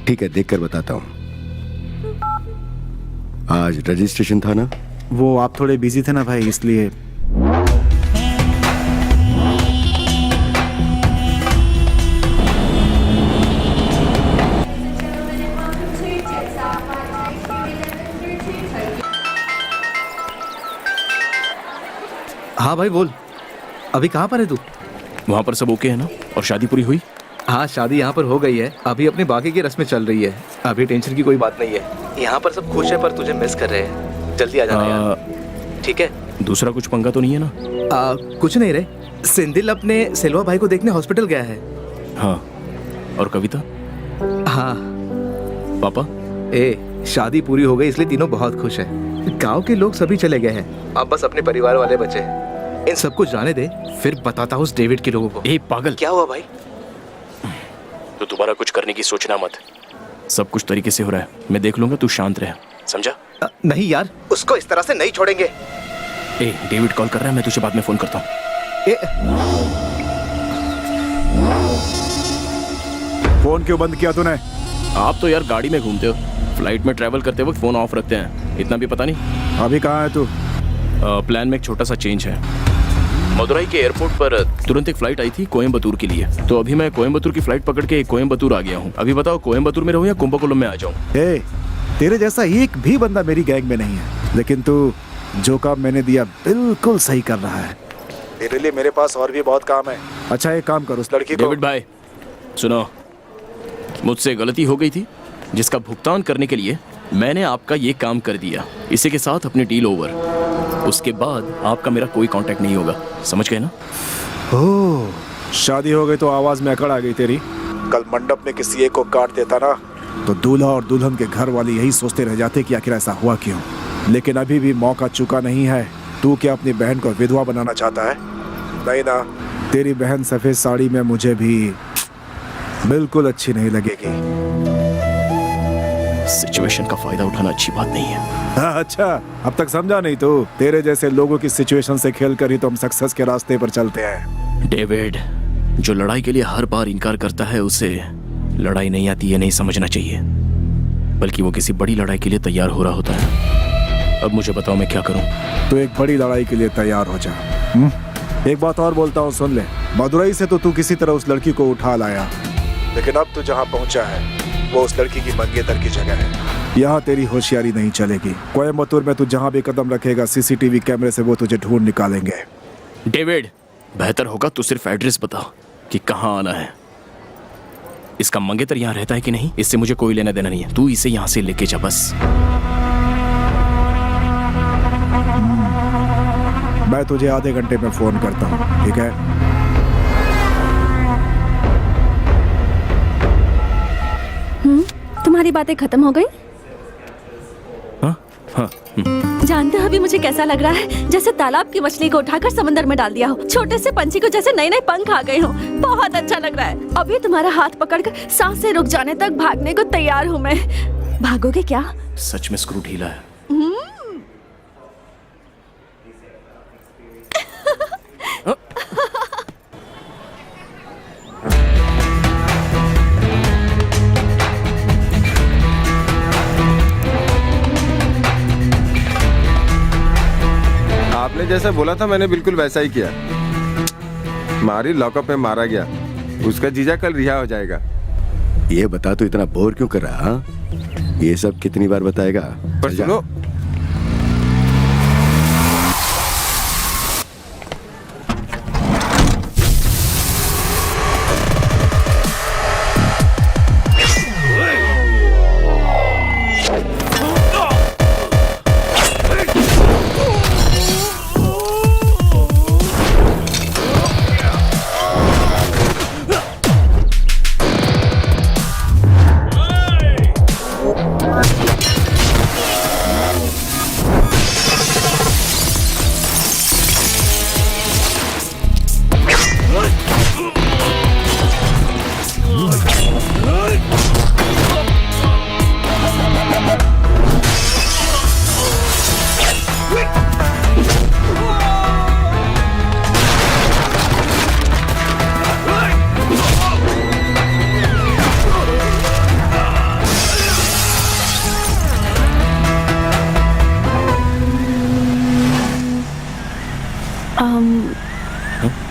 ठीक है, देखकर बताता हूँ। आज रजिस्ट्रेशन था ना? वो आप थोड़े बिजी थे ना भाई, इसलिए। हाँ भाई बोल, अभी कहाँ पर है तू? वहाँ पर सब ओके है ना? और शादी पूरी हुई? हाँ शादी यहाँ पर हो गई है, अभी अपनी बाकी की रस्में चल रही है। अभी टेंशन की कोई बात नहीं है। यहाँ पर सब खुश है, पर तुझे मिस कर रहे हैं। जल्दी आ जाना यार। ठीक है? दूसरा कुछ पंगा तो नहीं है ना? कुछ नहीं रे, सिंधिल अपने सेल्वा भाई को देखने हॉस्पिटल गया है। हाँ, और कविता? हाँ। पापा? शादी पूरी हो गई इसलिए तीनों बहुत खुश हैं। गांव के लोग सभी चले गए हैं, अब बस अपने परिवार वाले बचे हैं। इन सबको जाने दे, फिर बताता हूँ उस डेविड के लोगों को। पागल, क्या हुआ भाई? तो दोबारा कुछ करने की सोचना मत। सब कुछ तरीके से हो रहा है, मैं देख लूंगा, तू शांत रह, समझा? नहीं यार, उसको इस तरह से नहीं छोड़ेंगे। डेविड कॉल कर रहा है, मैं तुझे बाद में फोन करता हूँ। फोन क्यों बंद किया तूने? आप तो यार गाड़ी में घूमते हो, फ्लाइट में ट्रैवल करते वक्त फोन ऑफ रखते हैं, इतना भी पता नहीं। अभी कहाँ है तू? प्लान में एक छोटा सा चेंज है। मदुरई के एयरपोर्ट पर तुरंत एक फ्लाइट आई थी कोयम्बतूर के लिए, तो अभी मैं कोयम्बतूर की फ्लाइट पकड़ के कोयम्बतूर आ गया हूँ। अभी बताओ कोयम्बतूर में रहूँ या कुंभकोणम में आ जाऊँ? तेरे जैसा एक भी बंदा मेरी गैंग में नहीं है, लेकिन तू जो काम मैंने दिया बिल्कुल सही कर रहा है। तेरे लिए मेरे पास और भी बहुत काम है। अच्छा एक काम करो, उस लड़की को। डेविड भाई सुनो, मुझसे गलती हो गई थी, जिसका भुगतान करने के लिए मैंने आपका ये काम कर दिया। इसी के साथ अपनी डील ओवर। उसके बाद आपका मेरा कोई कांटेक्ट नहीं होगा, समझ गए ना? ओह, शादी हो गई तो आवाज में अकड़ आ गई तेरी। कल मंडप में किसी एक को काट देता ना, तो दूल्हा और दुल्हन के घर वाले यही सोचते रह जाते कि आखिर ऐसा हुआ क्यों। लेकिन अभी भी मौका चुका नहीं है। तू क्या अपनी बहन को विधवा बनाना चाहता है? नहीं ना, तेरी बहन सफेद साड़ी में मुझे भी बिल्कुल अच्छी नहीं लगेगी। सिचुएशन का फायदा उठाना अच्छी बात नहीं है। अच्छा, अब तक समझा नहीं तो? तेरे जैसे लोगों की सिचुएशन से खेल कर ही तो हम सक्सेस के रास्ते पर चलते हैं। डेविड, जो लड़ाई के लिए हर बार इनकार करता है उसे लड़ाई नहीं आती है नहीं समझना चाहिए, बल्कि वो किसी बड़ी लड़ाई के लिए तैयार हो रहा होता है। अब मुझे बताओ मैं क्या करूं? तो एक बड़ी लड़ाई के लिए तैयार हो जा। एक बात और बोलता हूँ, सुन ले। मदुरई से तो तू किसी तरह उस लड़की को उठा लाया, लेकिन अब तू जहाँ पहुँचा है वो उस लड़की की मंगेतर की जगह है। यहाँ तेरी होशियारी नहीं चलेगी। कोयम्बतूर में तू जहाँ भी कदम रखेगा, सीसीटीवी कैमरे से वो तुझे ढूंढ निकालेंगे। डेविड, बेहतर होगा तू सिर्फ एड्रेस बता कि कहाँ आना है। इसका मंगेतर यहाँ रहता है कि नहीं, इससे मुझे कोई लेना देना नहीं है। तू इसे यहाँ से लेके जा बस। मैं तुझे आधे घंटे में फोन करता हूँ, ठीक है? तुम्हारी बातें खत्म हो गई? हाँ। जानते हो अभी मुझे कैसा लग रहा है? जैसे तालाब की मछली को उठाकर समंदर में डाल दिया हो, छोटे से पंछी को जैसे नए नए पंख आ गए हो। बहुत अच्छा लग रहा है। अभी तुम्हारा हाथ पकड़कर सांसें रुक जाने तक भागने को तैयार हूँ मैं। भागोगे क्या? सच में स्क्रू ढीला है। आपने जैसा बोला था मैंने बिल्कुल वैसा ही किया। मारी लॉकअप में मारा गया। उसका जीजा कल रिहा हो जाएगा। ये बता तो इतना बोर क्यों कर रहा? ये सब कितनी बार बताएगा? पर सुनो,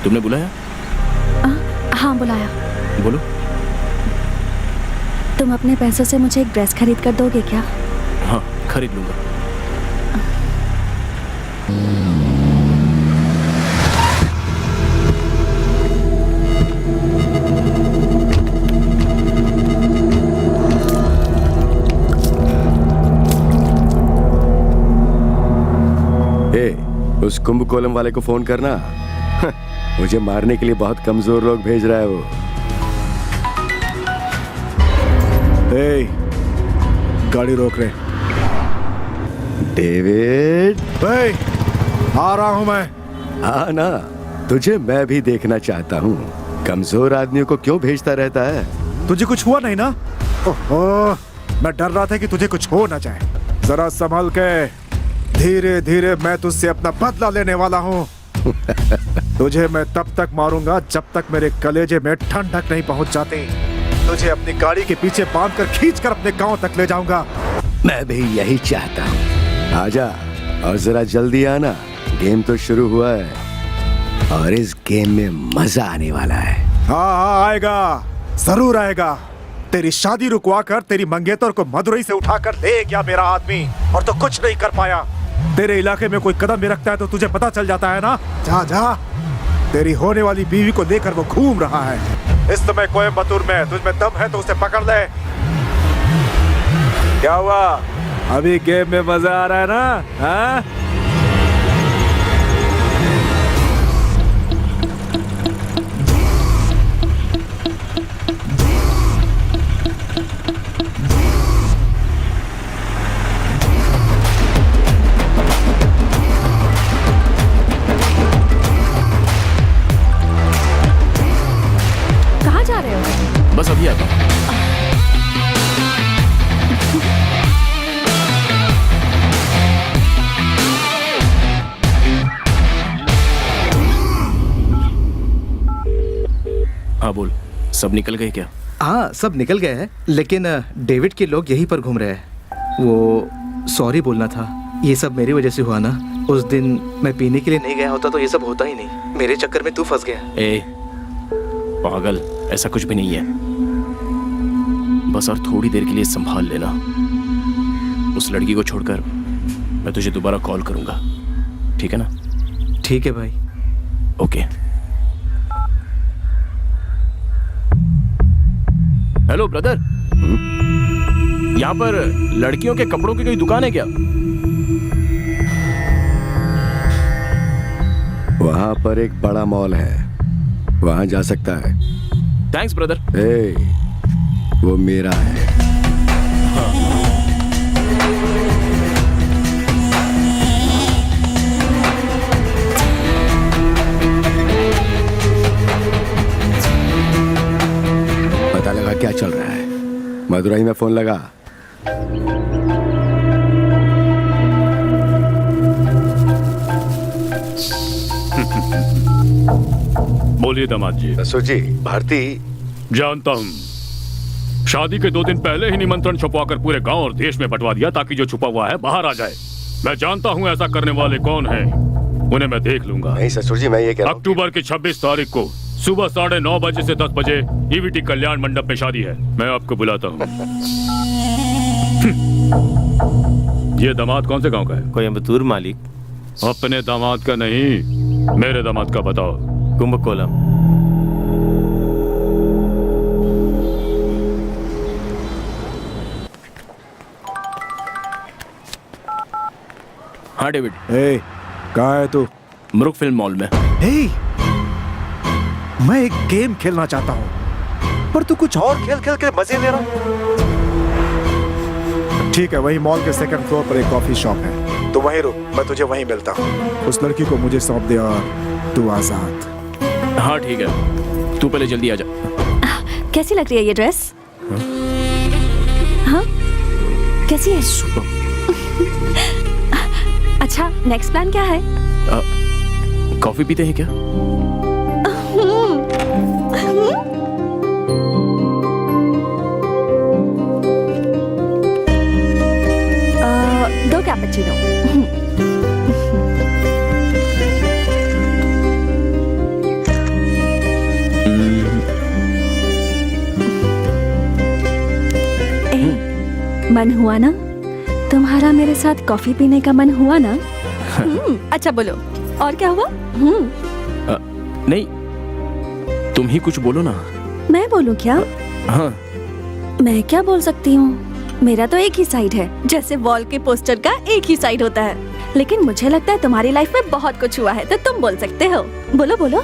तुमने बुलाया? हाँ बुलाया। बोलो। तुम अपने पैसों से मुझे एक ड्रेस खरीद कर दोगे क्या? हाँ खरीद लूंगा। उस कुंभकोणम वाले को फोन करना। मुझे मारने के लिए बहुत कमजोर लोग भेज रहा है वो। गाड़ी रोक रहे। डेविड, आ रहा हूं मैं। हाँ ना, तुझे मैं भी देखना चाहता हूँ। कमजोर आदमियों को क्यों भेजता रहता है? तुझे कुछ हुआ नहीं ना? ओहो, मैं डर रहा था कि तुझे कुछ हो ना जाए। जरा संभल के, धीरे धीरे मैं तुझसे अपना बदला लेने वाला हूँ। तुझे मैं तब तक मारूंगा जब तक मेरे कलेजे में ठंडक नहीं पहुंच जाती। तुझे अपनी गाड़ी के पीछे बांधकर खींचकर अपने गांव तक ले जाऊंगा। मैं भी यही चाहता हूँ। आजा और जरा जल्दी आना, गेम तो शुरू हुआ है और इस गेम में मजा आने वाला है। हाँ आएगा, जरूर आएगा। तेरी शादी रुकवा कर तेरी मंगेतर को मदुरई से उठाकर ले गया मेरा आदमी, और तो कुछ नहीं कर पाया। तेरे इलाके में कोई कदम भी रखता है तो तुझे पता चल जाता है ना। जा जा, तेरी होने वाली बीवी को लेकर वो घूम रहा है इस समय कोयम्बतूर में। तुझ में दम है तो उसे पकड़ ले। क्या हुआ, अभी गेम में मजा आ रहा है ना? हाँ? बस अभी आता हूँ। हाँ बोल, सब निकल गए क्या? हाँ सब निकल गए हैं, लेकिन डेविड के लोग यहीं पर घूम रहे हैं। वो सॉरी बोलना था, ये सब मेरी वजह से हुआ ना। उस दिन मैं पीने के लिए नहीं गया होता तो ये सब होता ही नहीं। मेरे चक्कर में तू फंस गया। ए पागल, ऐसा कुछ भी नहीं है। बस और थोड़ी देर के लिए संभाल लेना। उस लड़की को छोड़कर मैं तुझे दोबारा कॉल करूंगा, ठीक है ना? ठीक है भाई। ओके। हेलो ब्रदर, यहाँ पर लड़कियों के कपड़ों की कोई दुकान है क्या? वहाँ पर एक बड़ा मॉल है, वहाँ जा सकता है। Thanks brother. वो मेरा है। पता लगा क्या चल रहा है? मदुरई में फोन लगा। बोलिए दामाद जी। जी, भारती। जानता हूँ, शादी के 2 दिन पहले ही निमंत्रण छुपवाकर पूरे गांव और देश में बंटवा दिया ताकि जो छुपा हुआ है बाहर आ जाए। मैं जानता हूँ ऐसा करने वाले कौन हैं, उन्हें मैं देख लूंगा। नहीं ससुर जी, मैं ये कह रहा हूं। अक्टूबर की 26 तारीख को सुबह 9:30 बजे से 10 बजे ईवीटी कल्याण मंडप में शादी है। मैं आपको बुलाता हूँ। ये दामाद कौन से गांव का है? कोयम्बतूर मालिक। अपने दामाद का नहीं, मेरे दामाद का बताओ। कुंभकोणम। हाँ डेविड। कहाँ है तू? मुरुक फिल्म मॉल में। मैं एक गेम खेलना चाहता हूँ, पर तू कुछ और खेल खेल के मजे ले रहा। ठीक है, वही मॉल के 2nd फ्लोर पर एक कॉफी शॉप है, तो वहीं रुक, मैं तुझे वहीं मिलता हूँ। उस लड़की को मुझे सौंप दे और तू आजाद। हाँ ठीक है, तू पहले जल्दी आ जा। कैसी लग रही है ये ड्रेस? हाँ कैसी है? अच्छा, नेक्स्ट प्लान क्या है? कॉफी पीते हैं क्या? दो कैपेचिनो। मन हुआ ना? तुम्हारा मेरे साथ कॉफी पीने का मन हुआ ना? अच्छा बोलो, और क्या हुआ? नहीं, तुम ही कुछ बोलो ना। मैं बोलूं क्या? हाँ। मैं क्या बोल सकती हूँ? मेरा तो एक ही साइड है, जैसे वॉल के पोस्टर का एक ही साइड होता है। लेकिन मुझे लगता है तुम्हारी लाइफ में बहुत कुछ हुआ है, तो तुम बोल सकते हो। बोलो बोलो।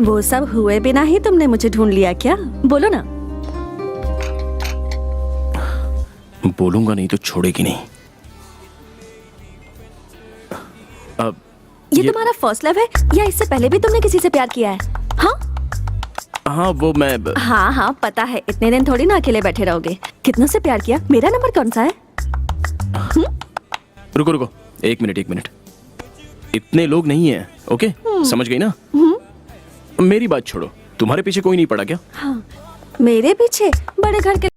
वो सब हुए बिना ही तुमने मुझे ढूंढ लिया क्या? बोलो ना। बोलूंगा नहीं तो छोड़ेगी नहीं। अब ये तुम्हारा फर्स्ट लव है या इससे पहले भी तुमने किसी से प्यार किया है? हाँ वो मैं हाँ पता है, इतने दिन थोड़ी ना अकेले बैठे रहोगे। कितनों से प्यार किया? मेरा नंबर कौन सा है? रुको, एक मिनट। इतने लोग नहीं हैं, ओके? समझ गई ना? मेरी बात छोड़ो, तुम्हारे पीछे कोई नहीं पड़ा क्या? हाँ, मेरे पीछे बड़े घर के